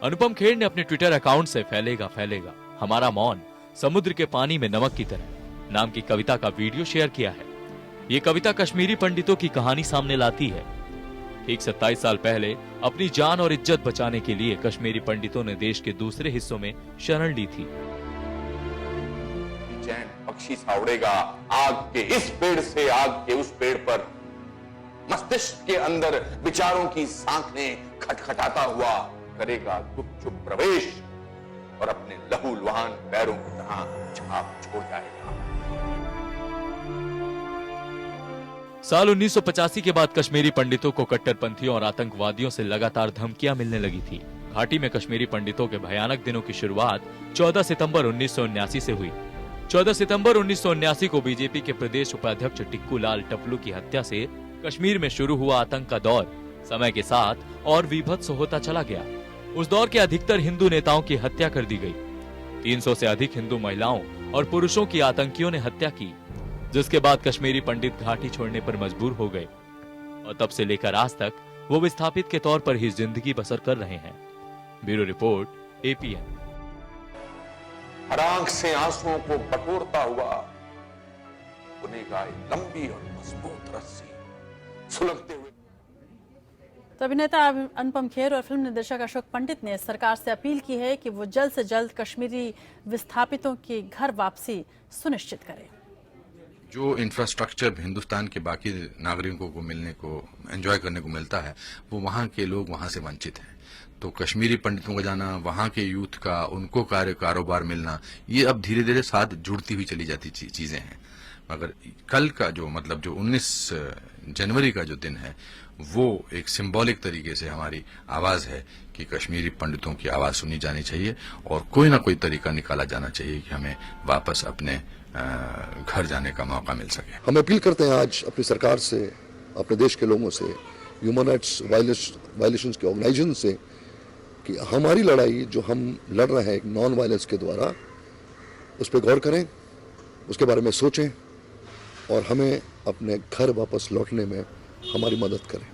अनुपम खेर ने अपने ट्विटर अकाउंट से फैलेगा फैलेगा हमारा मौन समुद्र के पानी में नमक की तरह नाम की कविता का वीडियो शेयर किया है। ये कविता कश्मीरी पंडितों की कहानी सामने लाती है। ठीक 27 साल पहले अपनी जान और इज्जत बचाने के लिए कश्मीरी पंडितों ने देश के दूसरे हिस्सों में शरण ली थी। चैन पक्षी सा उड़ेगा आग के इस पेड़ से आग के उस पेड़ पर, मस्तिष्क के अंदर विचारों की सांखें खटखटाता हुआ करेगा गुपचुप प्रवेश और अपने लहूलुहान पैरों की तरह छाप छोड़ जाएगा। साल 1985 के बाद कश्मीरी पंडितों को कट्टरपंथियों और आतंकवादियों से लगातार धमकियां मिलने लगी थी। घाटी में कश्मीरी पंडितों के भयानक दिनों की शुरुआत 14 सितंबर 1979 से हुई। 14 सितंबर 1979 को बीजेपी के प्रदेश उपाध्यक्ष टिक्कू लाल टपलू की हत्या से कश्मीर में शुरू हुआ आतंक का दौर समय के साथ और विभत्स होता चला गया। उस दौर के अधिकतर हिंदू नेताओं की हत्या कर दी गई। 300 से अधिक हिंदू महिलाओं और पुरुषों की आतंकियों ने हत्या की, जिसके बाद कश्मीरी पंडित घाटी छोड़ने पर मजबूर हो गए और तब से लेकर आज तक वो विस्थापित के तौर पर ही जिंदगी बसर कर रहे हैं। Bureau report, APN। हर आंख से आंसुओं को बटोरता हुआ बुनेगा एक लंबी और मजबूत रस्सी सुलगते हुए। तो अभिनेता अनुपम खेर और फिल्म निर्देशक अशोक पंडित ने सरकार से अपील की है कि वो जल्द से जल्द कश्मीरी विस्थापितों की घर वापसी सुनिश्चित करे। जो इंफ्रास्ट्रक्चर हिंदुस्तान के बाकी नागरिकों को मिलने को एंजॉय करने को मिलता है वो वहाँ के लोग वहाँ से वंचित हैं। तो कश्मीरी पंडितों का जाना, वहाँ के यूथ का उनको कारोबार मिलना, ये अब धीरे धीरे साथ जुड़ती हुई चली जाती चीजें हैं। मगर कल का जो मतलब जो 19 जनवरी का जो दिन है वो एक सिंबॉलिक तरीके से हमारी आवाज है कि कश्मीरी पंडितों की आवाज सुनी जानी चाहिए और कोई ना कोई तरीका निकाला जाना चाहिए कि हमें वापस अपने घर जाने का मौका मिल सके। हम अपील करते हैं आज अपनी सरकार से, अपने देश के लोगों से, ह्यूमन राइट्स वायलेशंस के ऑर्गेनाइजेशन से कि हमारी लड़ाई जो हम लड़ रहे हैं एक नॉन वायलेंस के द्वारा, उस पर गौर करें, उसके बारे में सोचें और हमें अपने घर वापस लौटने में हमारी मदद करें।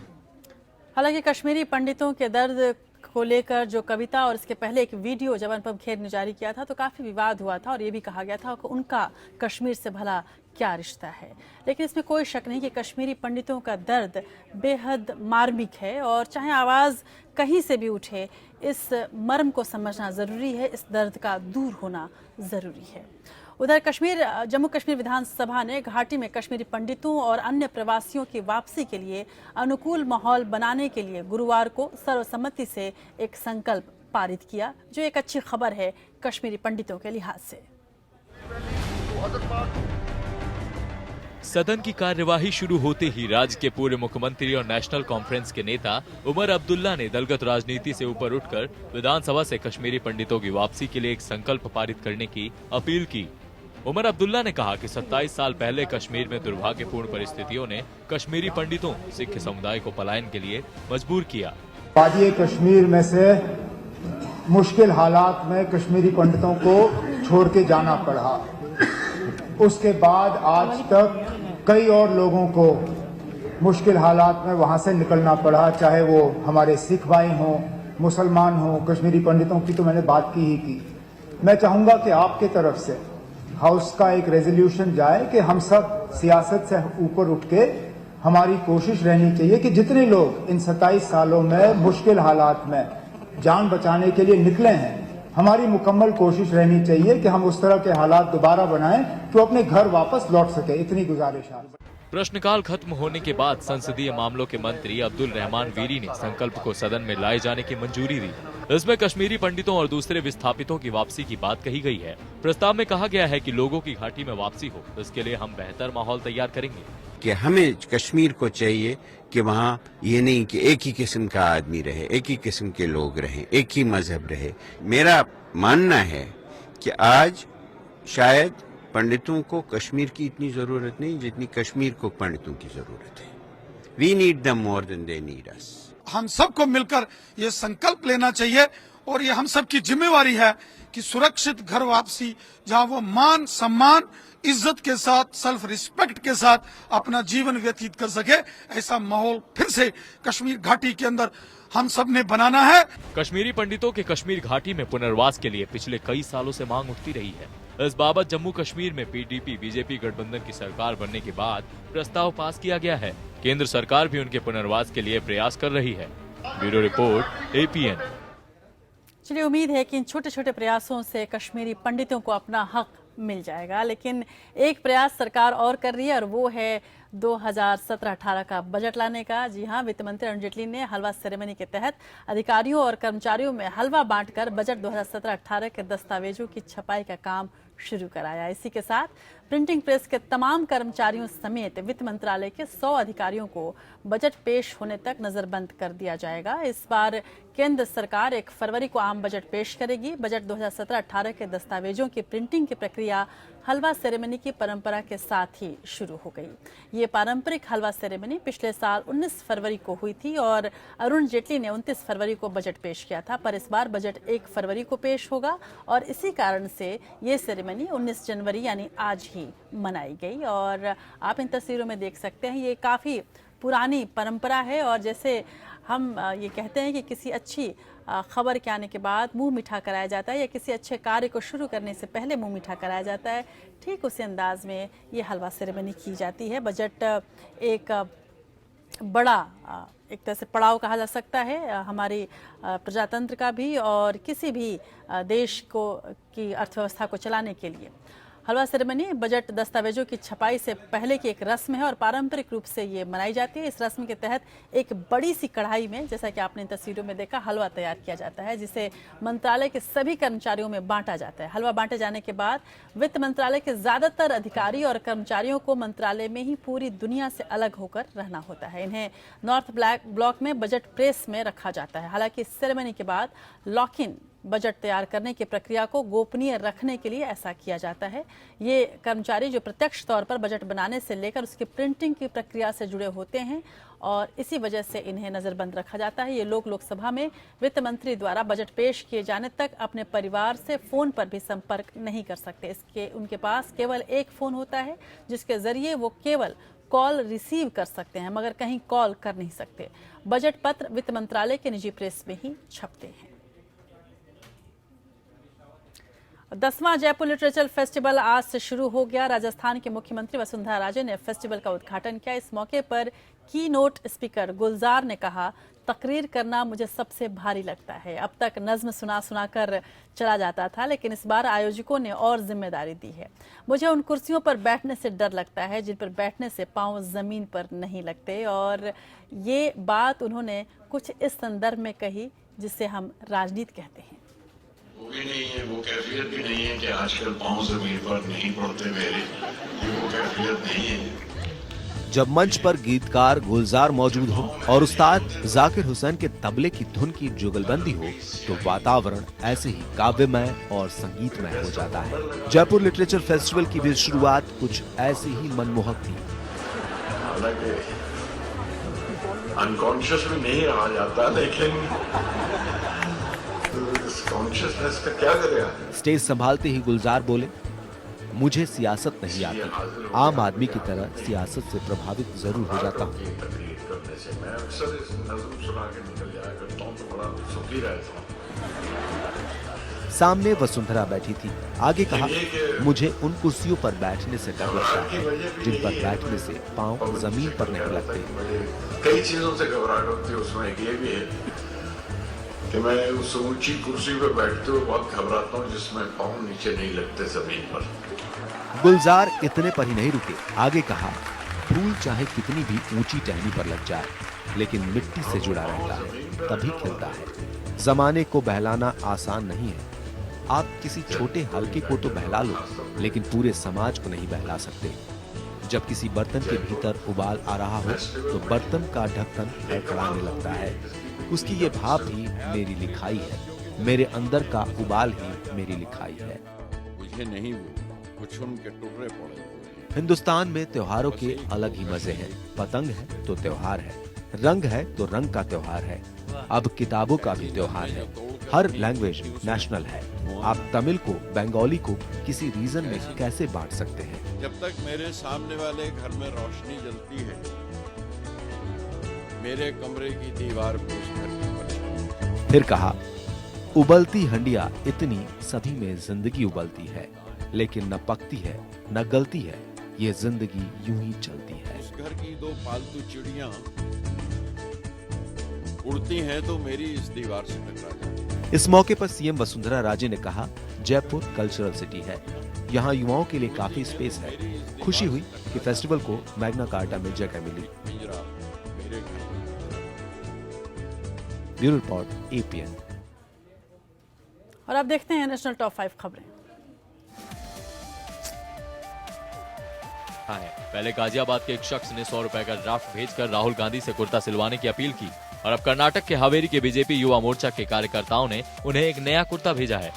हालांकि कश्मीरी पंडितों के दर्द को लेकर जो कविता और इसके पहले एक वीडियो जब अनुपम खेर ने जारी किया था तो काफी विवाद हुआ था और ये भी कहा गया था कि उनका कश्मीर से भला क्या रिश्ता है। लेकिन इसमें कोई शक नहीं कि कश्मीरी पंडितों का दर्द बेहद मार्मिक है और चाहे आवाज कहीं से भी उठे, इस मर्म को समझना जरूरी है, इस दर्द का दूर होना जरूरी है। उधर जम्मू कश्मीर विधानसभा ने घाटी में कश्मीरी पंडितों और अन्य प्रवासियों की वापसी के लिए अनुकूल माहौल बनाने के लिए गुरुवार को सर्वसम्मति से एक संकल्प पारित किया, जो एक अच्छी खबर है कश्मीरी पंडितों के लिहाज से। सदन की कार्यवाही शुरू होते ही राज्य के पूर्व मुख्यमंत्री और नेशनल कॉन्फ्रेंस के नेता उमर अब्दुल्ला ने दलगत राजनीति से ऊपर उठकर विधानसभा से कश्मीरी पंडितों की वापसी के लिए एक संकल्प पारित करने की अपील की। उमर अब्दुल्ला ने कहा कि 27 साल पहले कश्मीर में दुर्भाग्यपूर्ण परिस्थितियों ने कश्मीरी पंडितों सिख समुदाय को पलायन के लिए मजबूर किया। वादी कश्मीर में से मुश्किल हालात में कश्मीरी पंडितों को छोड़ के जाना पड़ा। उसके बाद आज तक कई और लोगों को मुश्किल हालात में वहां से निकलना पड़ा, चाहे वो हमारे सिख भाई हों, मुसलमान हों। कश्मीरी पंडितों की तो मैंने बात की ही की। मैं चाहूंगा कि आपके तरफ से हाउस का एक रेजोल्यूशन जाए कि हम सब सियासत से ऊपर उठ के हमारी कोशिश रहनी चाहिए कि जितने लोग इन 27 सालों में मुश्किल हालात में जान बचाने के लिए निकले हैं, हमारी मुकम्मल कोशिश रहनी चाहिए कि हम उस तरह के हालात दोबारा बनाएं कि वो अपने घर वापस लौट सके। इतनी गुजारिश है। प्रश्नकाल खत्म होने के बाद संसदीय मामलों के मंत्री अब्दुल रहमान वीरी ने संकल्प को सदन में लाए जाने की मंजूरी दी। इसमें कश्मीरी पंडितों और दूसरे विस्थापितों की वापसी की बात कही गई है। प्रस्ताव में कहा गया है कि लोगों की घाटी में वापसी हो, इसके लिए हम बेहतर माहौल तैयार करेंगे। कि हमें कश्मीर को चाहिए कि वहाँ ये नहीं कि एक ही किस्म का आदमी रहे, एक ही किस्म के लोग रहें, एक ही मजहब रहे। मेरा मानना है कि आज शायद पंडितों को कश्मीर की इतनी जरूरत नहीं जितनी कश्मीर को पंडितों की जरूरत है। We need them more than they need us. हम सबको मिलकर ये संकल्प लेना चाहिए और ये हम सबकी जिम्मेवारी है कि सुरक्षित घर वापसी, जहां वो मान सम्मान इज्जत के साथ, सेल्फ रिस्पेक्ट के साथ अपना जीवन व्यतीत कर सके, ऐसा माहौल फिर से कश्मीर घाटी के अंदर हम सब ने बनाना है। कश्मीरी पंडितों के कश्मीर घाटी में पुनर्वास के लिए पिछले कई सालों से मांग उठती रही है। इस बाबत जम्मू कश्मीर में पीडीपी बीजेपी गठबंधन की सरकार बनने के बाद प्रस्ताव पास किया गया है। केंद्र सरकार भी उनके पुनर्वास के लिए प्रयास कर रही है। Bureau report, APN। चलिए, उम्मीद है कि इन छोटे छोटे प्रयासों से कश्मीरी पंडितों को अपना हक मिल जाएगा। लेकिन एक प्रयास सरकार और कर रही है और वो है 2017-18 का बजट लाने का। जी हां, वित्त मंत्री अरुण जेटली ने हलवा सेरेमनी के तहत अधिकारियों और कर्मचारियों में हलवा बांटकर बजट 2017-18 के दस्तावेजों की छपाई का काम शुरू कराया। इसी के साथ प्रिंटिंग प्रेस के तमाम कर्मचारियों समेत वित्त मंत्रालय के 100 अधिकारियों को बजट पेश होने तक नजरबंद कर दिया जाएगा। इस बार केंद्र सरकार 1 फरवरी को आम बजट पेश करेगी। बजट 2017-18 के दस्तावेजों की प्रिंटिंग की प्रक्रिया हलवा सेरेमनी की परंपरा के साथ ही शुरू हो गई। ये पारंपरिक हलवा सेरेमनी पिछले साल 19 फरवरी को हुई थी और अरुण जेटली ने 29 फरवरी को बजट पेश किया था, पर इस बार बजट 1 फरवरी को पेश होगा और इसी कारण से ये सेरेमनी 19 जनवरी यानी आज ही मनाई गई। और आप इन तस्वीरों में देख सकते हैं, ये काफ़ी पुरानी परंपरा है और जैसे हम ये कहते हैं कि किसी अच्छी खबर के आने के बाद मुंह मीठा कराया जाता है या किसी अच्छे कार्य को शुरू करने से पहले मुंह मीठा कराया जाता है, ठीक उसी अंदाज में ये हलवा सेरेमनी की जाती है। बजट एक बड़ा एक तरह से पड़ाव कहा जा सकता है हमारी प्रजातंत्र का भी और किसी भी देश को की अर्थव्यवस्था को चलाने के लिए। हलवा सेरेमनी बजट दस्तावेजों की छपाई से पहले की एक रस्म है और पारंपरिक रूप से ये मनाई जाती है। इस रस्म के तहत एक बड़ी सी कढ़ाई में, जैसा कि आपने तस्वीरों में देखा, हलवा तैयार किया जाता है जिसे मंत्रालय के सभी कर्मचारियों में बांटा जाता है। हलवा बांटे जाने के बाद वित्त मंत्रालय के ज्यादातर अधिकारी और कर्मचारियों को मंत्रालय में ही पूरी दुनिया से अलग होकर रहना होता है। इन्हें नॉर्थ ब्लॉक में बजट प्रेस में रखा जाता है। हालांकि इस सेरेमनी के बाद लॉक इन बजट तैयार करने की प्रक्रिया को गोपनीय रखने के लिए ऐसा किया जाता है। ये कर्मचारी जो प्रत्यक्ष तौर पर बजट बनाने से लेकर उसकी प्रिंटिंग की प्रक्रिया से जुड़े होते हैं और इसी वजह से इन्हें नजरबंद रखा जाता है। ये लोग लोकसभा में वित्त मंत्री द्वारा बजट पेश किए जाने तक अपने परिवार से फोन पर भी संपर्क नहीं कर सकते। इसके उनके पास केवल एक फोन होता है जिसके जरिए वो केवल कॉल रिसीव कर सकते हैं मगर कहीं कॉल कर नहीं सकते। बजट पत्र वित्त मंत्रालय के निजी प्रेस में ही छपते हैं। 10वां जयपुर लिटरेचर फेस्टिवल आज से शुरू हो गया। राजस्थान के मुख्यमंत्री वसुंधरा राजे ने फेस्टिवल का उद्घाटन किया। इस मौके पर की नोट स्पीकर गुलजार ने कहा, तकरीर करना मुझे सबसे भारी लगता है। अब तक नज्म सुना कर चला जाता था, लेकिन इस बार आयोजकों ने और जिम्मेदारी दी है। मुझे उन कुर्सियों पर बैठने से डर लगता है जिन पर बैठने से पांव जमीन पर नहीं लगते। और ये बात उन्होंने कुछ इस संदर्भ में कही जिसे हम राजनीति कहते हैं। वो भी नहीं है, वो कैफियत भी नहीं है कि आजकल पांव जमीन पर नहीं पड़ते मेरे, वो कैफियत नहीं है। जब मंच पर गीतकार गुलजार मौजूद हो और उस्ताद जाकिर हुसैन के तबले की धुन की जुगलबंदी हो तो वातावरण ऐसे ही काव्यमय और संगीतमय हो जाता है। जयपुर लिटरेचर फेस्टिवल की भी शुरुआत कुछ ऐसी ही मनमोहक थी। हालांकि अनकॉन्शियस में नहीं रहा जाता, लेकिन कॉन्शियसनेस का क्या करेगा। स्टेज संभालते ही गुलजार बोले, मुझे सियासत नहीं आती, आम आदमी की तरह सियासत से प्रभावित जरूर हो जाता हूँ। सामने वसुंधरा बैठी थी। आगे कहा, मुझे उन कुर्सियों पर बैठने से डर लगता है जिन पर बैठने से पांव जमीन पर नहीं लगते। कई चीजों से घबराहट होती है, उसमें एक ये भी है कि मैं उस ऊंची कुर्सी पे बैठते हुए बहुत घबराता हूँ जिसमें पाँव नीचे नहीं लगते जमीन पर। गुलजार इतने पर ही नहीं रुके, आगे कहा, फूल चाहे कितनी भी ऊंची टहनी पर लग जाए, लेकिन मिट्टी से जुड़ा रहता है, तभी खिलता है। जमाने को बहलाना आसान नहीं है। आप किसी छोटे हल्के को तो बहला लो, लेकिन पूरे समाज को नहीं बहला सकते। जब किसी बर्तन के भीतर उबाल आ रहा हो तो बर्तन का ढक्कन खड़खड़ाने लगता है। उसकी ये भाव ही मेरी लिखाई है, मेरे अंदर का उबाल ही मेरी लिखाई है। मुझे नहीं वो सुन के टुकड़े पड़े। हिंदुस्तान में त्योहारों के अलग ही मजे हैं। पतंग है तो त्योहार है, रंग है तो रंग का त्योहार है, अब किताबों का भी त्योहार है। हर लैंग्वेज नेशनल है। आप तमिल को, बंगाली को किसी रीजन में कैसे बांट सकते हैं? जब तक मेरे सामने वाले घर में रोशनी जलती है, मेरे कमरे की दीवार पे उस घर की परछाई। फिर कहा, उबलती हंडिया इतनी सभी में जिंदगी उबलती है, लेकिन न पकती है न गलती है, ये जिंदगी यूं ही चलती है। उस घर की दो पालतू चिड़ियां उड़ती हैं तो मेरी इस दीवार से टकरा जाती। इस मौके पर सीएम वसुंधरा राजे ने कहा, जयपुर कल्चरल सिटी है, यहाँ युवाओं के लिए काफी स्पेस है। खुशी हुई कि फेस्टिवल को मैग्ना कार्टा में जगह मिली। Bureau report APN. और अब देखते हैं नेशनल टॉप 5 खबरें। पहले गाजियाबाद के एक शख्स ने 100 रुपए का ड्राफ्ट भेजकर राहुल गांधी से कुर्ता सिलवाने की अपील की और अब कर्नाटक के हावेरी के बीजेपी युवा मोर्चा के कार्यकर्ताओं ने उन्हें एक नया कुर्ता भेजा है।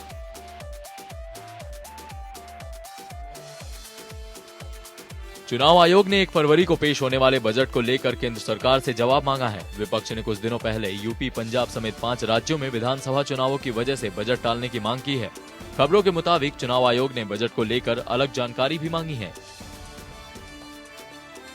चुनाव आयोग ने 1 फरवरी को पेश होने वाले बजट को लेकर केंद्र सरकार से जवाब मांगा है। विपक्ष ने कुछ दिनों पहले यूपी, पंजाब समेत 5 राज्यों में विधानसभा चुनावों की वजह से बजट टालने की मांग की है। खबरों के मुताबिक चुनाव आयोग ने बजट को लेकर अलग जानकारी भी मांगी है।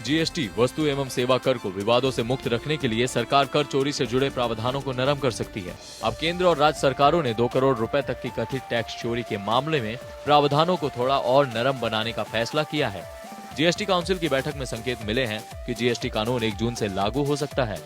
जीएसटी वस्तु एवं सेवा कर को विवादों से मुक्त रखने के लिए सरकार कर चोरी से जुड़े प्रावधानों को नरम कर सकती है। अब केंद्र और राज्य सरकारों ने 2 करोड़ रुपए तक की कथित टैक्स चोरी के मामले में प्रावधानों को थोड़ा और नरम बनाने का फैसला किया है। जीएसटी काउंसिल की बैठक में संकेत मिले हैं कि जीएसटी कानून 1 जून से लागू हो सकता है।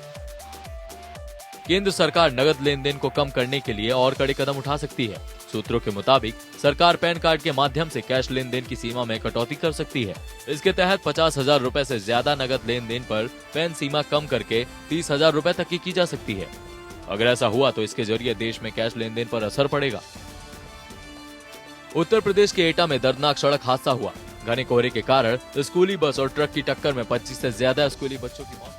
केंद्र सरकार नगद लेन देन को कम करने के लिए और कड़े कदम उठा सकती है। सूत्रों के मुताबिक सरकार पैन कार्ड के माध्यम से कैश लेन देन की सीमा में कटौती कर सकती है। इसके तहत 50,000 रुपए से ज्यादा नगद लेन देन पर पैन सीमा कम करके 30,000 रुपए तक की जा सकती है। अगर ऐसा हुआ तो इसके जरिए देश में कैश लेन देन पर असर पड़ेगा। उत्तर प्रदेश के एटा में दर्दनाक सड़क हादसा हुआ। घने कोहरे के कारण स्कूली बस और ट्रक की टक्कर में 25 से ज्यादा स्कूली बच्चों की मौत।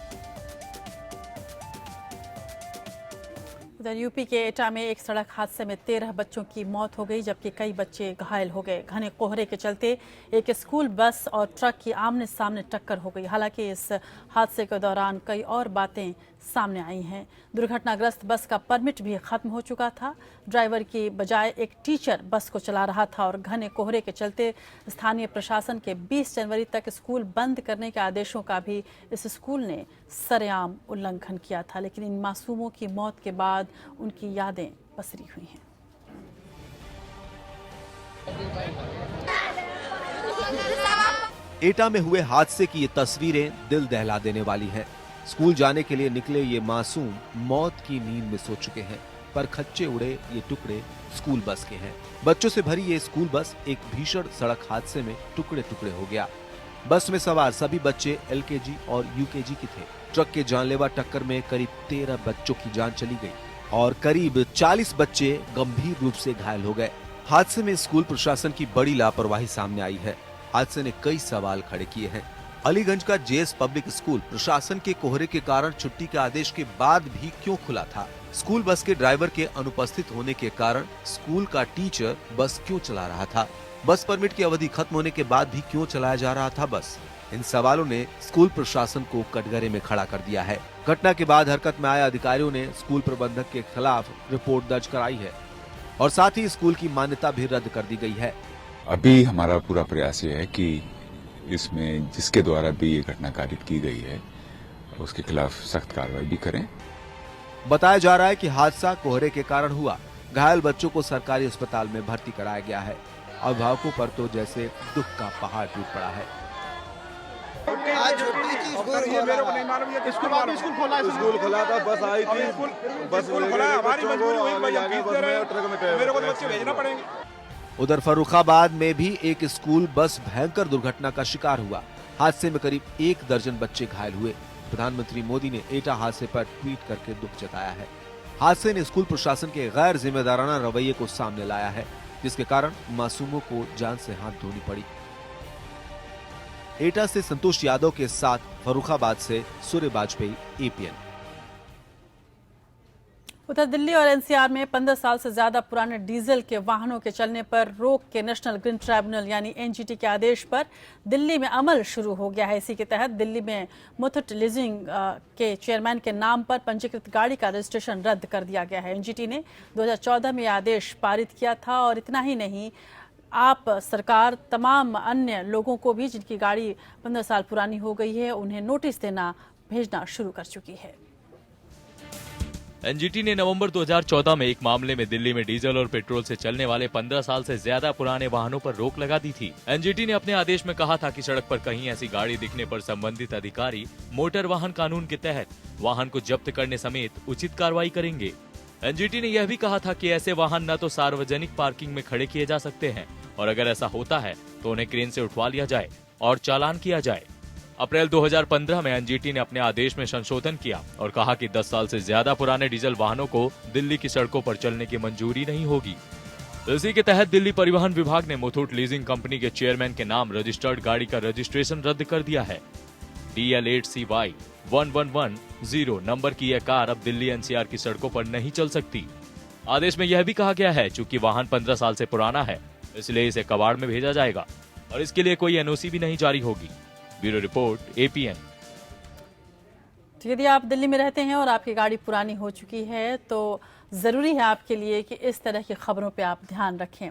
उधर यूपी के एटा में एक सड़क हादसे में 13 बच्चों की मौत हो गई, जबकि कई बच्चे घायल हो गए। घने कोहरे के चलते एक स्कूल बस और ट्रक की आमने सामने टक्कर हो गई। हालांकि इस हादसे के दौरान कई और बातें सामने आई हैं। दुर्घटनाग्रस्त बस का परमिट भी खत्म हो चुका था। ड्राइवर की बजाय एक टीचर बस को चला रहा था और घने कोहरे के चलते स्थानीय प्रशासन के 20 जनवरी तक स्कूल बंद करने के आदेशों का भी इस स्कूल ने सरेआम उल्लंघन किया था। लेकिन इन मासूमों की मौत के बाद उनकी यादें पसरी हुई हैं। एटा में हुए हादसे की ये तस्वीरें दिल दहला देने वाली हैं। स्कूल जाने के लिए निकले ये मासूम मौत की नींद में सो चुके हैं, पर खच्चे उड़े ये टुकड़े स्कूल बस के हैं। बच्चों से भरी ये स्कूल बस एक भीषण सड़क हादसे में टुकड़े टुकड़े हो गया। बस में सवार सभी बच्चे एलकेजी और यूकेजी के थे। ट्रक के जानलेवा टक्कर में करीब 13 बच्चों की जान चली गई और करीब 40 बच्चे गंभीर रूप से घायल हो गए। हादसे में स्कूल प्रशासन की बड़ी लापरवाही सामने आई है। हादसे ने कई सवाल खड़े किए हैं। अलीगंज का जेएस पब्लिक स्कूल प्रशासन के कोहरे के कारण छुट्टी के आदेश के बाद भी क्यों खुला था? स्कूल बस के ड्राइवर के अनुपस्थित होने के कारण स्कूल का टीचर बस क्यों चला रहा था? बस परमिट की अवधि खत्म होने के बाद भी क्यों चलाया जा रहा था बस? इन सवालों ने स्कूल प्रशासन को कटघरे में खड़ा कर दिया है। घटना के बाद हरकत में आए अधिकारियों ने स्कूल प्रबंधक के खिलाफ रिपोर्ट दर्ज कराई है और साथ ही स्कूल की मान्यता भी रद्द कर दी गई है। अभी हमारा पूरा प्रयास ये है कि इसमें जिसके द्वारा भी ये घटना कारित की गई है उसके खिलाफ सख्त कार्रवाई भी करें। बताया जा रहा है कि हादसा कोहरे के कारण हुआ। घायल बच्चों को सरकारी अस्पताल में भर्ती कराया गया है। अभिभावकों पर तो जैसे दुख का पहाड़ टूट पड़ा है। मेरे को नहीं मालूम ये स्कूल खोला था, बस आई थी, बस खोला, हमारी मजबूरी हुई, मेरे को तो बच्चे भेजना पड़ेंगे। उधर फर्रुखाबाद में भी एक स्कूल बस भयंकर दुर्घटना का शिकार हुआ। हादसे में करीब 1 दर्जन बच्चे घायल हुए। प्रधानमंत्री मोदी ने एटा हादसे पर ट्वीट करके दुख जताया है। हादसे ने स्कूल प्रशासन के गैर जिम्मेदाराना रवैये को सामने लाया है, जिसके कारण मासूमों को जान से हाथ धोनी पड़ी। एटा से संतोष यादव के साथ फर्रुखाबाद से सूर्य वाजपेयी, एपीएन। उधर दिल्ली और एनसीआर में 15 साल से ज्यादा पुराने डीजल के वाहनों के चलने पर रोक के नेशनल ग्रीन ट्राइब्यूनल यानी एनजीटी के आदेश पर दिल्ली में अमल शुरू हो गया है। इसी के तहत दिल्ली में मुथूट लीजिंग के चेयरमैन के नाम पर पंजीकृत गाड़ी का रजिस्ट्रेशन रद्द कर दिया गया है। एनजीटी ने 2014 में यह आदेश पारित किया था और इतना ही नहीं, आप सरकार तमाम अन्य लोगों को भी जिनकी गाड़ी 15 साल पुरानी हो गई है उन्हें नोटिस भेजना शुरू कर चुकी है। एनजीटी ने नवंबर 2014 में एक मामले में दिल्ली में डीजल और पेट्रोल से चलने वाले 15 साल से ज्यादा पुराने वाहनों पर रोक लगा दी थी। एनजीटी ने अपने आदेश में कहा था कि सड़क पर कहीं ऐसी गाड़ी दिखने पर संबंधित अधिकारी मोटर वाहन कानून के तहत वाहन को जब्त करने समेत उचित कार्रवाई करेंगे। एनजीटी ने यह भी कहा था कि ऐसे वाहन न तो सार्वजनिक पार्किंग में खड़े किए जा सकते हैं और अगर ऐसा होता है तो उन्हें क्रेन से उठवा लिया जाए और चालान किया जाए। अप्रैल 2015 में एनजीटी ने अपने आदेश में संशोधन किया और कहा कि 10 साल से ज्यादा पुराने डीजल वाहनों को दिल्ली की सड़कों पर चलने की मंजूरी नहीं होगी। इसी के तहत दिल्ली परिवहन विभाग ने मुथूट लीजिंग कंपनी के चेयरमैन के नाम रजिस्टर्ड गाड़ी का रजिस्ट्रेशन रद्द कर दिया है। DL8CY 1110 नंबर की यह कार अब दिल्ली एनसीआर की सड़कों पर नहीं चल सकती। आदेश में यह भी कहा गया है चूंकि वाहन 15 साल से पुराना है इसलिए इसे कबाड़ में भेजा जाएगा और इसके लिए कोई एनओसी भी नहीं जारी होगी। Bureau report, APN. तो यदि आप दिल्ली में रहते हैं और आपकी गाड़ी पुरानी हो चुकी है तो जरूरी है आपके लिए कि इस तरह की खबरों पे आप ध्यान रखें।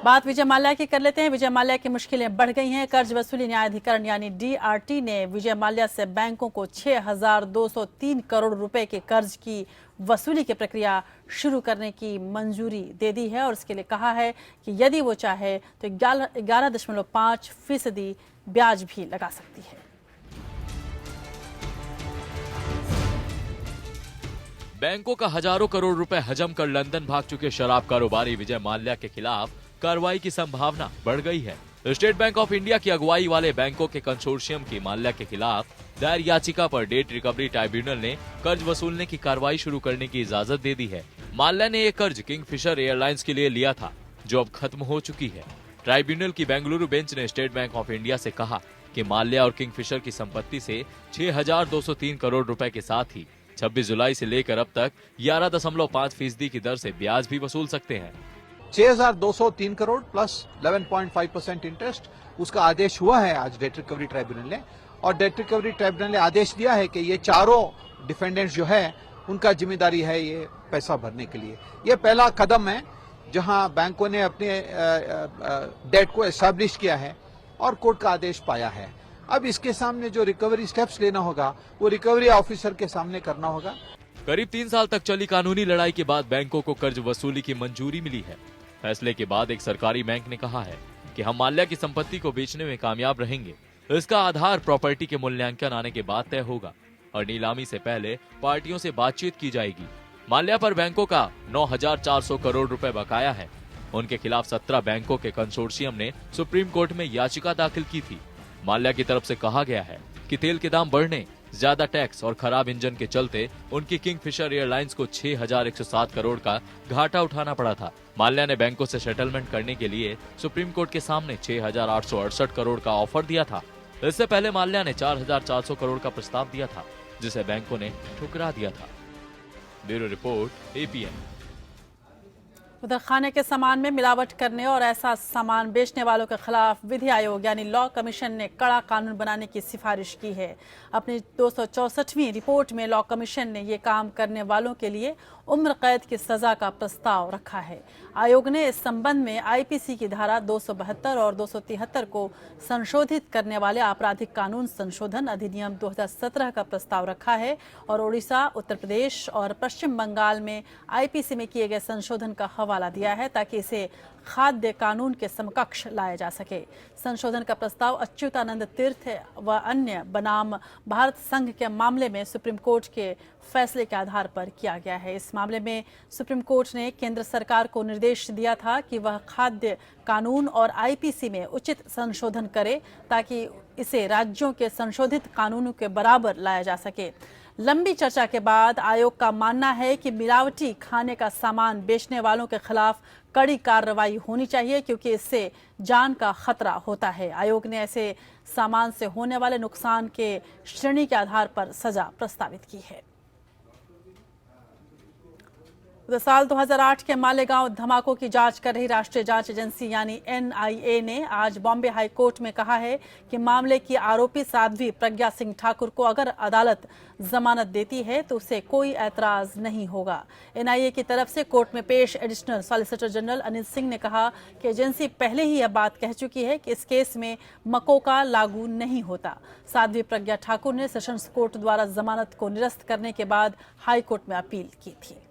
बात विजय माल्या की कर लेते हैं। विजय माल्या की मुश्किलें बढ़ गई हैं। कर्ज वसूली न्यायाधिकरण यानी DRT ने विजय माल्या से बैंकों को 6,203 करोड़ रुपए के कर्ज की वसूली की प्रक्रिया शुरू करने की मंजूरी दे दी है और इसके लिए कहा है कि यदि वो चाहे तो 11.5% ब्याज भी लगा सकती है। बैंकों का हजारों करोड़ रुपए हजम कर लंदन भाग चुके शराब कारोबारी विजय माल्या के खिलाफ कार्रवाई की संभावना बढ़ गई है। स्टेट बैंक ऑफ इंडिया की अगुवाई वाले बैंकों के कंसोर्शियम की माल्या के खिलाफ दायर याचिका पर डेट रिकवरी ट्राइब्यूनल ने कर्ज वसूलने की कार्रवाई शुरू करने की इजाजत दे दी है। माल्या ने ये कर्ज किंगफिशर एयरलाइंस के लिए लिया था जो अब खत्म हो चुकी है। ट्राइब्यूनल की बेंगलुरु बेंच ने स्टेट बैंक ऑफ इंडिया से कहा कि माल्या और किंगफिशर की संपत्ति से 6,203 करोड़ रुपए के साथ ही 26 जुलाई से लेकर अब तक 11.5% की दर से ब्याज भी वसूल सकते हैं। 6,203 करोड़ प्लस 11.5% इंटरेस्ट, उसका आदेश हुआ है आज डेट रिकवरी ट्राइब्यूनल ने और डेट रिकवरी ट्राइब्यूनल ने आदेश दिया है कि ये चारों डिफेंडेंट्स जो है उनका जिम्मेदारी है ये पैसा भरने के लिए। ये पहला कदम है जहां बैंकों ने अपने डेट को एस्टैब्लिश किया है और कोर्ट का आदेश पाया है। अब इसके सामने जो रिकवरी स्टेप्स लेना होगा वो रिकवरी ऑफिसर के सामने करना होगा। करीब 3 साल तक चली कानूनी लड़ाई के बाद बैंकों को कर्ज वसूली की मंजूरी मिली है। फैसले के बाद एक सरकारी बैंक ने कहा है कि हम माल्या की संपत्ति को बेचने में कामयाब रहेंगे। इसका आधार प्रॉपर्टी के मूल्यांकन आने के बाद तय होगा और नीलामी से पहले पार्टियों से बातचीत की जाएगी। माल्या पर बैंकों का 9,400 करोड़ रुपए बकाया है। उनके खिलाफ 17 बैंकों के कंसोर्शियम ने सुप्रीम कोर्ट में याचिका दाखिल की थी। माल्या की तरफ से कहा गया है कि तेल के दाम बढ़ने, ज्यादा टैक्स और खराब इंजन के चलते उनकी किंगफिशर एयरलाइंस को 6,107 करोड़ का घाटा उठाना पड़ा था। माल्या ने बैंकों से सेटलमेंट करने के लिए सुप्रीम कोर्ट के सामने 6,868 करोड़ का ऑफर दिया था। इससे पहले माल्या ने 4,400 करोड़ का प्रस्ताव दिया था जिसे बैंकों ने ठुकरा दिया था। Bureau report, APN. उधर खाने के सामान में मिलावट करने और ऐसा सामान बेचने वालों के खिलाफ विधि आयोग यानी लॉ कमीशन ने कड़ा कानून बनाने की सिफारिश की है। अपनी 264वीं रिपोर्ट में लॉ कमीशन ने ये काम करने वालों के लिए उम्र कैद की सजा का प्रस्ताव रखा है। आयोग ने इस संबंध में आईपीसी की धारा 272 और 273 को संशोधित करने वाले आपराधिक कानून संशोधन अधिनियम 2017 का प्रस्ताव रखा है और ओडिशा, उत्तर प्रदेश और पश्चिम बंगाल में आईपीसी में किए गए संशोधन का हवाला दिया है ताकि इसे खाद्य कानून के समकक्ष लाया जा सके। संशोधन का प्रस्ताव अच्युतानंद तीर्थ व अन्य बनाम भारत संघ के मामले में सुप्रीम कोर्ट के फैसले के आधार पर किया गया है। इस मामले में सुप्रीम कोर्ट ने केंद्र सरकार को निर्देश दिया था कि वह खाद्य कानून और आईपीसी में उचित संशोधन करे ताकि इसे राज्यों के संशोधित कानूनों के बराबर लाया जा सके। लंबी चर्चा के बाद आयोग का मानना है कि मिलावटी खाने का सामान बेचने वालों के खिलाफ कड़ी कार्रवाई होनी चाहिए क्योंकि इससे जान का खतरा होता है। आयोग ने ऐसे सामान से होने वाले नुकसान के श्रेणी के आधार पर सजा प्रस्तावित की है। साल 2008 के मालेगांव धमाकों की जांच कर रही राष्ट्रीय जांच एजेंसी यानी NIA ने आज बॉम्बे हाई कोर्ट में कहा है कि मामले की आरोपी साध्वी प्रज्ञा सिंह ठाकुर को अगर अदालत जमानत देती है तो उसे कोई ऐतराज नहीं होगा। NIA की तरफ से कोर्ट में पेश additional solicitor general Anil Singh ने कहा कि एजेंसी पहले ही यह बात कह चुकी है कि इस केस में मकोका लागू नहीं होता। साध्वी प्रज्ञा ठाकुर ने सेशंस कोर्ट द्वारा जमानत को निरस्त करने के बाद हाई कोर्ट में अपील की थी।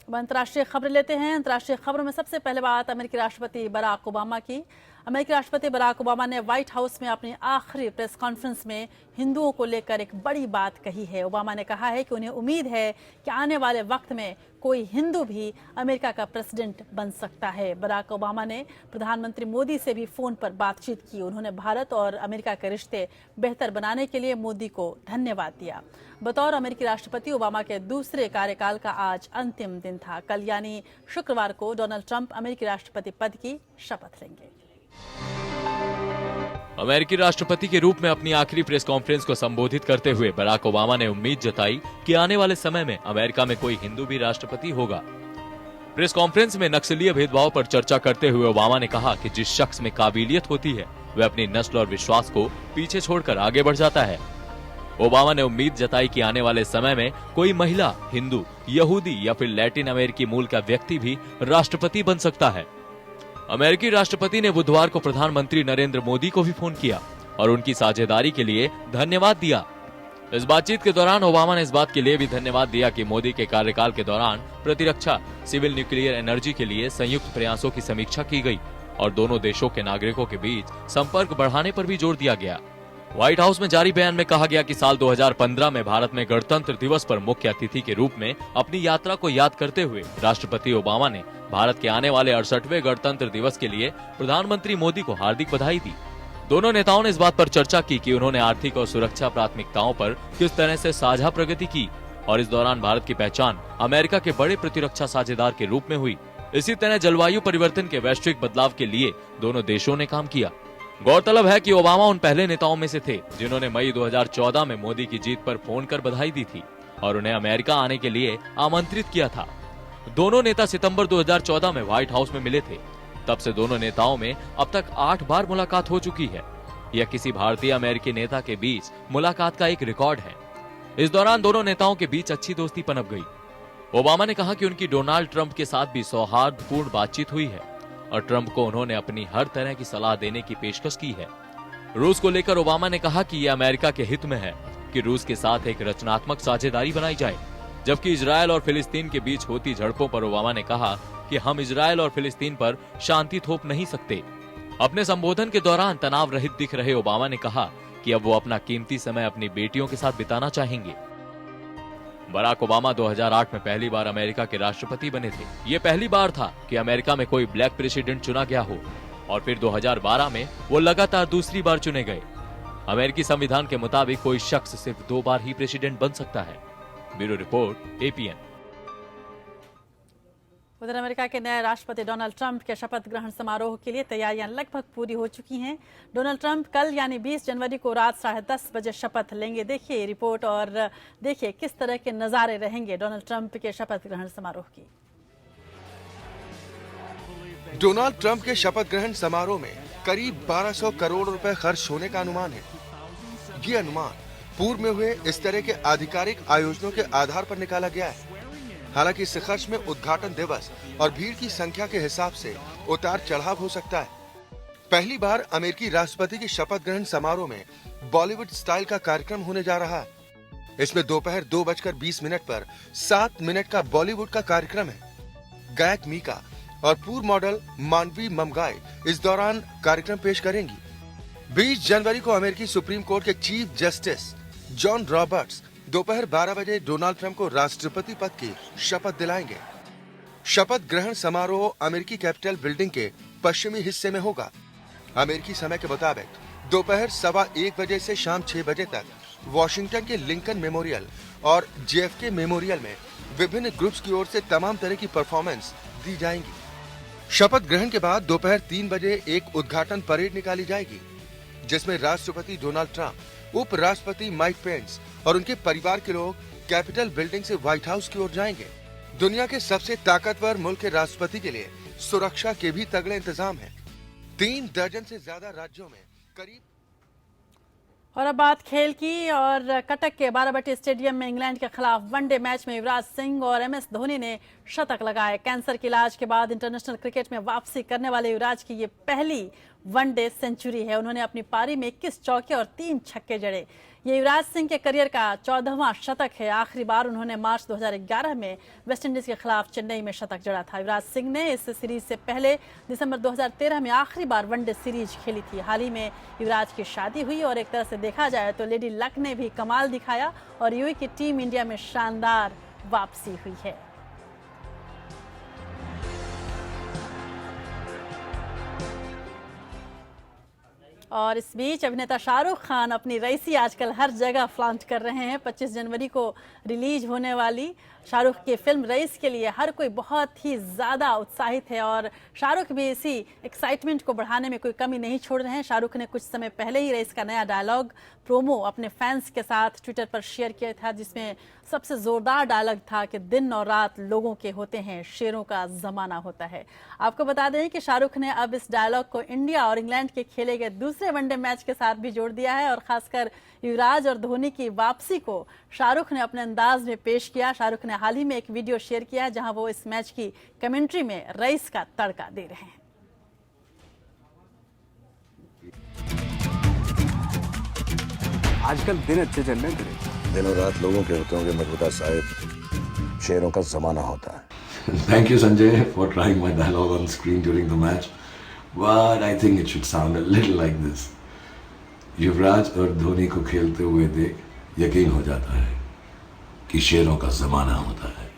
अंतर्राष्ट्रीय खबरें लेते हैं। अंतर्राष्ट्रीय खबरों में सबसे पहले बात अमेरिकी राष्ट्रपति बराक ओबामा की। अमेरिकी राष्ट्रपति बराक ओबामा ने व्हाइट हाउस में अपनी आखिरी प्रेस कॉन्फ्रेंस में हिंदुओं को लेकर एक बड़ी बात कही है। ओबामा ने कहा है कि उन्हें उम्मीद है कि आने वाले वक्त में कोई हिंदू भी अमेरिका का प्रेसिडेंट बन सकता है। बराक ओबामा ने प्रधानमंत्री मोदी से भी फोन पर बातचीत की। उन्होंने भारत और अमेरिका के रिश्ते बेहतर बनाने के लिए मोदी को धन्यवाद दिया। बतौर अमेरिकी राष्ट्रपति ओबामा के दूसरे कार्यकाल का आज अंतिम दिन था। कल यानी शुक्रवार को डोनाल्ड ट्रंप अमेरिकी राष्ट्रपति पद की शपथ लेंगे। अमेरिकी राष्ट्रपति के रूप में अपनी आखिरी प्रेस कॉन्फ्रेंस को संबोधित करते हुए बराक ओबामा ने उम्मीद जताई कि आने वाले समय में अमेरिका में कोई हिंदू भी राष्ट्रपति होगा। प्रेस कॉन्फ्रेंस में नक्सलीय भेदभाव पर चर्चा करते हुए ओबामा ने कहा कि जिस शख्स में काबिलियत होती है वह अपनी नस्ल और विश्वास को पीछे छोड़कर आगे बढ़ जाता है। ओबामा ने उम्मीद जताई कि आने वाले समय में कोई महिला, हिंदू, यहूदी या फिर लैटिन अमेरिकी मूल का व्यक्ति भी राष्ट्रपति बन सकता है। अमेरिकी राष्ट्रपति ने बुधवार को प्रधानमंत्री नरेंद्र मोदी को भी फोन किया और उनकी साझेदारी के लिए धन्यवाद दिया। इस बातचीत के दौरान ओबामा ने इस बात के लिए भी धन्यवाद दिया कि मोदी के कार्यकाल के दौरान प्रतिरक्षा, सिविल न्यूक्लियर एनर्जी के लिए संयुक्त प्रयासों की समीक्षा की गई और दोनों देशों के नागरिकों के बीच संपर्क बढ़ाने पर भी जोर दिया गया। व्हाइट हाउस में जारी बयान में कहा गया कि साल 2015 में भारत में गणतंत्र दिवस पर मुख्य अतिथि के रूप में अपनी यात्रा को याद करते हुए राष्ट्रपति ओबामा ने भारत के आने वाले 68वें गणतंत्र दिवस के लिए प्रधानमंत्री मोदी को हार्दिक बधाई दी। दोनों नेताओं ने इस बात पर चर्चा की कि उन्होंने आर्थिक और सुरक्षा प्राथमिकताओं पर किस तरह से साझा प्रगति की और इस दौरान भारत की पहचान अमेरिका के बड़े प्रतिरक्षा साझेदार के रूप में हुई। इसी तरह जलवायु परिवर्तन के वैश्विक बदलाव के लिए दोनों देशों ने काम किया। गौरतलब है कि ओबामा उन पहले नेताओं में से थे जिन्होंने मई 2014 में मोदी की जीत पर फोन कर बधाई दी थी और उन्हें अमेरिका आने के लिए आमंत्रित किया था। दोनों नेता सितंबर 2014 में व्हाइट हाउस में मिले थे। तब से दोनों नेताओं में अब तक 8 बार मुलाकात हो चुकी है। यह किसी भारतीय अमेरिकी नेता के बीच मुलाकात का एक रिकॉर्ड है। इस दौरान दोनों नेताओं के बीच अच्छी दोस्ती पनप गई। ओबामा ने कहा कि उनकी डोनाल्ड ट्रंप के साथ भी सौहार्दपूर्ण बातचीत हुई है और ट्रंप को उन्होंने अपनी हर तरह की सलाह देने की पेशकश की है। रूस को लेकर ओबामा ने कहा कि यह अमेरिका के हित में है कि रूस के साथ एक रचनात्मक साझेदारी बनाई जाए। जबकि इजरायल और फिलिस्तीन के बीच होती झड़पों पर ओबामा ने कहा कि हम इजरायल और फिलिस्तीन पर शांति थोप नहीं सकते। अपने संबोधन के दौरान तनाव रहित दिख रहे ओबामा ने कहा कि अब वो अपना कीमती समय अपनी बेटियों के साथ बिताना चाहेंगे। बराक ओबामा 2008 में पहली बार अमेरिका के राष्ट्रपति बने थे। ये पहली बार था कि अमेरिका में कोई ब्लैक प्रेसिडेंट चुना गया हो और फिर 2012 में वो लगातार दूसरी बार चुने गए। अमेरिकी संविधान के मुताबिक कोई शख्स सिर्फ 2 बार ही प्रेसिडेंट बन सकता है। Bureau report, APN। उधर अमेरिका के नए राष्ट्रपति डोनाल्ड ट्रंप के शपथ ग्रहण समारोह के लिए तैयारियां लगभग पूरी हो चुकी हैं। डोनाल्ड ट्रंप कल यानी 20 जनवरी को रात 10:30 बजे शपथ लेंगे। देखिए रिपोर्ट और देखिए किस तरह के नजारे रहेंगे डोनाल्ड ट्रंप के शपथ ग्रहण समारोह की। डोनाल्ड ट्रंप के शपथ ग्रहण समारोह में करीब 1200 करोड़ रुपए खर्च होने का अनुमान है। ये अनुमान पूर्व में हुए इस तरह के आधिकारिक आयोजनों के आधार पर निकाला गया है। हालांकि इस खर्च में उद्घाटन दिवस और भीड़ की संख्या के हिसाब से उतार चढ़ाव हो सकता है। पहली बार अमेरिकी राष्ट्रपति के शपथ ग्रहण समारोह में बॉलीवुड स्टाइल का कार्यक्रम होने जा रहा है। इसमें दोपहर 2:20 पर 7 मिनट का बॉलीवुड का कार्यक्रम है। गायक मीका और पूर्व मॉडल मानवी ममगाई इस दौरान कार्यक्रम पेश करेंगी। 20 जनवरी को अमेरिकी सुप्रीम कोर्ट के चीफ जस्टिस जॉन रॉबर्ट्स दोपहर 12 बजे डोनाल्ड ट्रंप को राष्ट्रपति पद की शपथ दिलाएंगे। शपथ ग्रहण समारोह अमेरिकी कैपिटल बिल्डिंग के पश्चिमी हिस्से में होगा। अमेरिकी समय के मुताबिक दोपहर 1:15 बजे से शाम 6 बजे तक वॉशिंगटन के लिंकन मेमोरियल और JFK मेमोरियल में विभिन्न ग्रुप्स की ओर से तमाम तरह की परफॉर्मेंस दी जाएंगी। शपथ ग्रहण के बाद दोपहर 3 बजे एक उद्घाटन परेड निकाली जाएगी, जिसमें राष्ट्रपति डोनाल्ड ट्रंप, उपराष्ट्रपति माइक पेंस और उनके परिवार के लोग कैपिटल बिल्डिंग से व्हाइट हाउस की ओर जाएंगे। दुनिया के सबसे ताकतवर मुल्क के राष्ट्रपति के लिए सुरक्षा के भी तगड़े इंतजाम हैं। 3 दर्जन से ज्यादा राज्यों में करीब। और अब बात खेल की, और कटक के बाराबटी स्टेडियम में इंग्लैंड के खिलाफ वनडे मैच में युवराज सिंह और MS धोनी ने शतक लगाए। कैंसर के इलाज के बाद इंटरनेशनल क्रिकेट में वापसी करने वाले युवराज की ये पहली वनडे सेंचुरी है। उन्होंने अपनी पारी में 21 चौके और 3 छक्के जड़े। ये युवराज सिंह के करियर का 14वां शतक है। आखिरी बार उन्होंने मार्च 2011 में वेस्टइंडीज के खिलाफ चेन्नई में शतक जड़ा था। युवराज सिंह ने इस सीरीज से पहले दिसंबर 2013 में आखिरी बार वनडे सीरीज खेली थी। हाल ही में युवराज की शादी हुई और एक तरह से देखा जाए तो लेडी लक ने भी कमाल दिखाया और यूएई की टीम इंडिया में शानदार वापसी हुई है। और इस बीच अभिनेता शाहरुख खान अपनी रईसी आजकल हर जगह फ्लॉन्ट कर रहे हैं। 25 जनवरी को रिलीज होने वाली शाहरुख की फिल्म रईस के लिए हर कोई बहुत ही ज़्यादा उत्साहित है और शाहरुख भी इसी एक्साइटमेंट को बढ़ाने में कोई कमी नहीं छोड़ रहे हैं। शाहरुख ने कुछ समय पहले ही रईस का नया डायलॉग प्रोमो अपने फैंस के साथ ट्विटर पर शेयर किया था, जिसमें सबसे ज़ोरदार डायलॉग था कि दिन और रात लोगों के होते हैं, शेरों का ज़माना होता है। आपको बता दें कि शाहरुख ने अब इस डायलॉग को इंडिया और इंग्लैंड के खेले गए दूसरे वनडे मैच के साथ भी जोड़ दिया है और खासकर युवराज और धोनी की वापसी को शाहरुख ने अपने अंदाज में पेश किया। शाहरुख ने हाल ही में एक वीडियो शेयर किया जहां वो इस मैच की कमेंट्री में रईस का तड़का दे रहे हैं। आजकल दिन अच्छे चल रहे हैं, दिनों रात लोगों के होते होंगे मजबूता साहब, शेरों का जमाना होता है। Thank you Sanjay for trying my dialogue on screen during the match, but I think it should sound a little like this. युवराज और धोनी को खेलते हुए देख यकीन हो जाता है कि शेरों का जमाना होता है।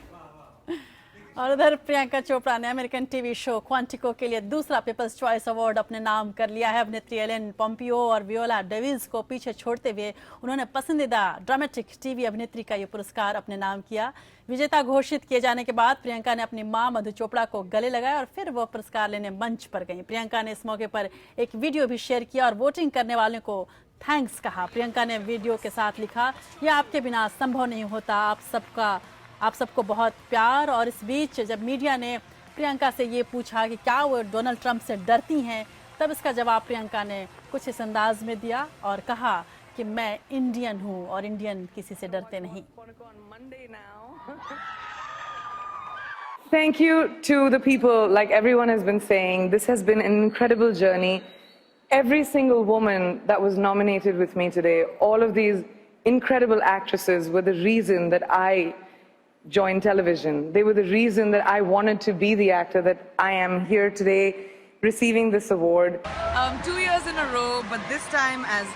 और उधर प्रियंका चोपड़ा ने अमेरिकन टीवी शो क्वांटिको के लिए दूसरा पीपल्स चॉइस अवार्ड अपने नाम कर लिया है। अभिनेत्री एलेन पोम्पियो और वियोला डेविस को पीछे छोड़ते हुए उन्होंने पसंदीदा ड्रामेटिक टीवी अभिनेत्री का ये पुरस्कार अपने नाम किया। विजेता घोषित किए जाने के बाद प्रियंका ने अपनी मां मधु चोपड़ा को गले लगाया और फिर वो पुरस्कार लेने मंच पर गई। प्रियंका ने इस मौके पर एक वीडियो भी शेयर किया और वोटिंग करने वालों को थैंक्स कहा। प्रियंका ने वीडियो के साथ लिखा, यह आपके बिना संभव नहीं होता, आप सबको बहुत प्यार। और इस बीच जब मीडिया ने प्रियंका से ये पूछा कि क्या वो डोनाल्ड ट्रंप से डरती हैं, तब इसका जवाब प्रियंका ने कुछ इस अंदाज में दिया और कहा कि मैं इंडियन हूँ और इंडियन किसी से डरते नहीं। Thank you to the people, like everyone has been saying, this has been an incredible journey. Every single woman that was nominated with me today, all of these incredible actresses were the reason that I joined television. They were the reason that I wanted to be the actor that I am here today receiving this award. 2 years in a row, but this time as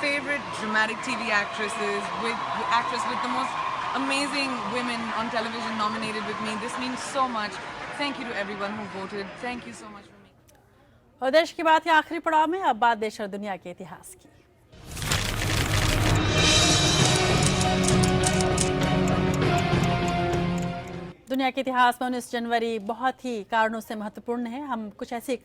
favorite dramatic TV actresses, with the most amazing women on television nominated with me. This means so much. Thank you to everyone who voted. Thank you so much for me. और देश की बात है आखिरी पड़ाव में, अब बात देश और दुनिया के इतिहास की। दुनिया के इतिहास में 19 जनवरी बहुत ही कारणों से महत्वपूर्ण है। हम कुछ ऐसी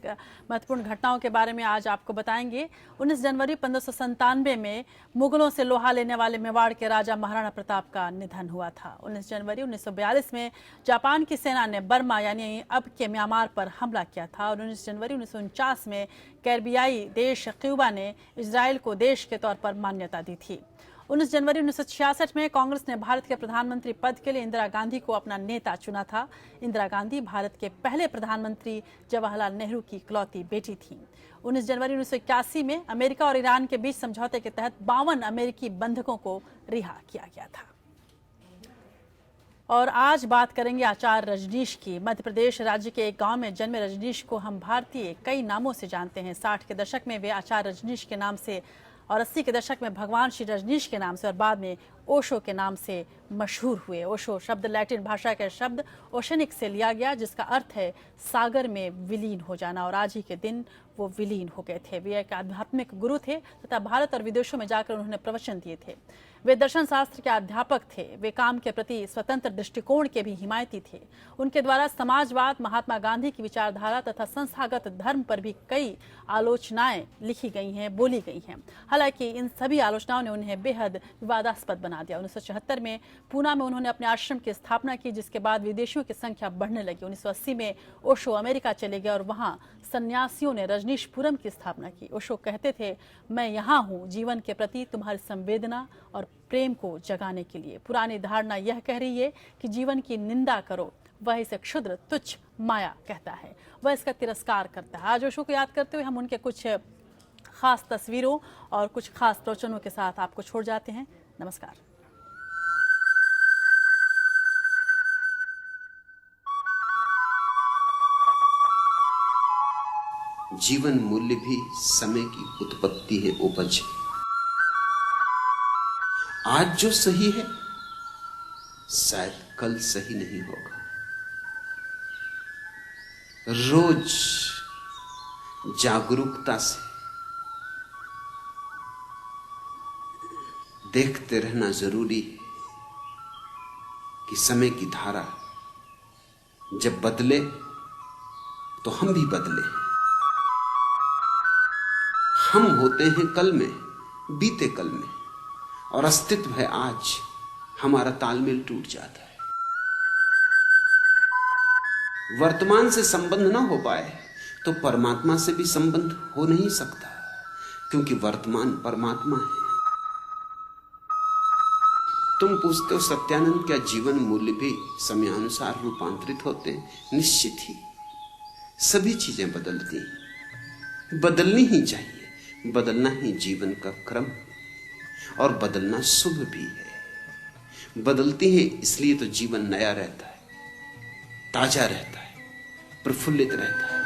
महत्वपूर्ण घटनाओं के बारे में आज आपको बताएंगे। 19 जनवरी 1597 में मुगलों से लोहा लेने वाले मेवाड़ के राजा महाराणा प्रताप का निधन हुआ था। 19 जनवरी 1942 में जापान की सेना ने बर्मा यानी अब के म्यांमार पर हमला किया था और 19 जनवरी 1949 में कैरिबियाई देश क्यूबा ने इजराइल को देश के तौर पर मान्यता दी थी। 19 जनवरी 1966 में कांग्रेस ने भारत के प्रधानमंत्री पद के लिए इंदिरा गांधी को अपना नेता चुना था। इंदिरा गांधी भारत के पहले प्रधानमंत्री जवाहरलाल नेहरू की इकलौती बेटी थी। 19 जनवरी 1981 में अमेरिका और ईरान के बीच समझौते के तहत 52 अमेरिकी बंधकों को रिहा किया गया था। और आज बात करेंगे आचार्य रजनीश की। मध्य प्रदेश राज्य के एक गांव में जन्मे रजनीश को हम भारतीय कई नामों से जानते हैं। 60 के दशक में वे आचार्य रजनीश के नाम से और 80 के दशक में भगवान श्री रजनीश के नाम से और बाद में ओशो के नाम से मशहूर हुए। ओशो शब्द लैटिन भाषा के शब्द ओशनिक से लिया गया, जिसका अर्थ है सागर में विलीन हो जाना, और आज ही के दिन वो विलीन हो गए थे। वे एक आध्यात्मिक गुरु थे तथा भारत और विदेशों में जाकर उन्होंने प्रवचन दिए थे। वे दर्शन शास्त्र के अध्यापक थे। वे काम के प्रति स्वतंत्र दृष्टिकोण के भी हिमायती थे। उनके द्वारा समाजवाद, महात्मा गांधी की विचारधारा तथा संस्थागत धर्म पर भी कई आलोचनाएं लिखी गई हैं, बोली गई हैं। हालांकि इन सभी आलोचनाओं ने उन्हें बेहद विवादास्पद बना दिया। 1974 में पूना में उन्होंने अपने आश्रम की स्थापना की, जिसके बाद विदेशियों की संख्या बढ़ने लगी। 1980 में ओशो अमेरिका चले गए और वहां सन्यासियों ने रजनीशपुरम की स्थापना की। ओशो कहते थे, मैं यहाँ हूँ जीवन के प्रति तुम्हारी संवेदना और प्रेम को जगाने के लिए। पुरानी धारणा यह कह रही है कि जीवन की निंदा करो, वह इसे क्षुद्र तुच्छ माया कहता है, वह इसका तिरस्कार करता है। आज ओशो को याद करते हुए हम उनके कुछ खास तस्वीरों और कुछ खास प्रवचनों के साथ आपको छोड़ जाते हैं। नमस्कार। जीवन मूल्य भी समय की उत्पत्ति है, उपज है। आज जो सही है शायद कल सही नहीं होगा। रोज जागरूकता से देखते रहना जरूरी है कि समय की धारा जब बदले तो हम भी बदले। हम होते हैं कल में, बीते कल में, और अस्तित्व है आज। हमारा तालमेल टूट जाता है। वर्तमान से संबंध ना हो पाए तो परमात्मा से भी संबंध हो नहीं सकता, क्योंकि वर्तमान परमात्मा है। तुम पूछते हो सत्यानंद, क्या जीवन मूल्य भी समयानुसार रूपांतरित होते हैं? निश्चित ही सभी चीजें बदलती हैं, बदलनी ही चाहिए। बदलना ही जीवन का क्रम है और बदलना शुभ भी है। बदलती है इसलिए तो जीवन नया रहता है, ताजा रहता है, प्रफुल्लित रहता है।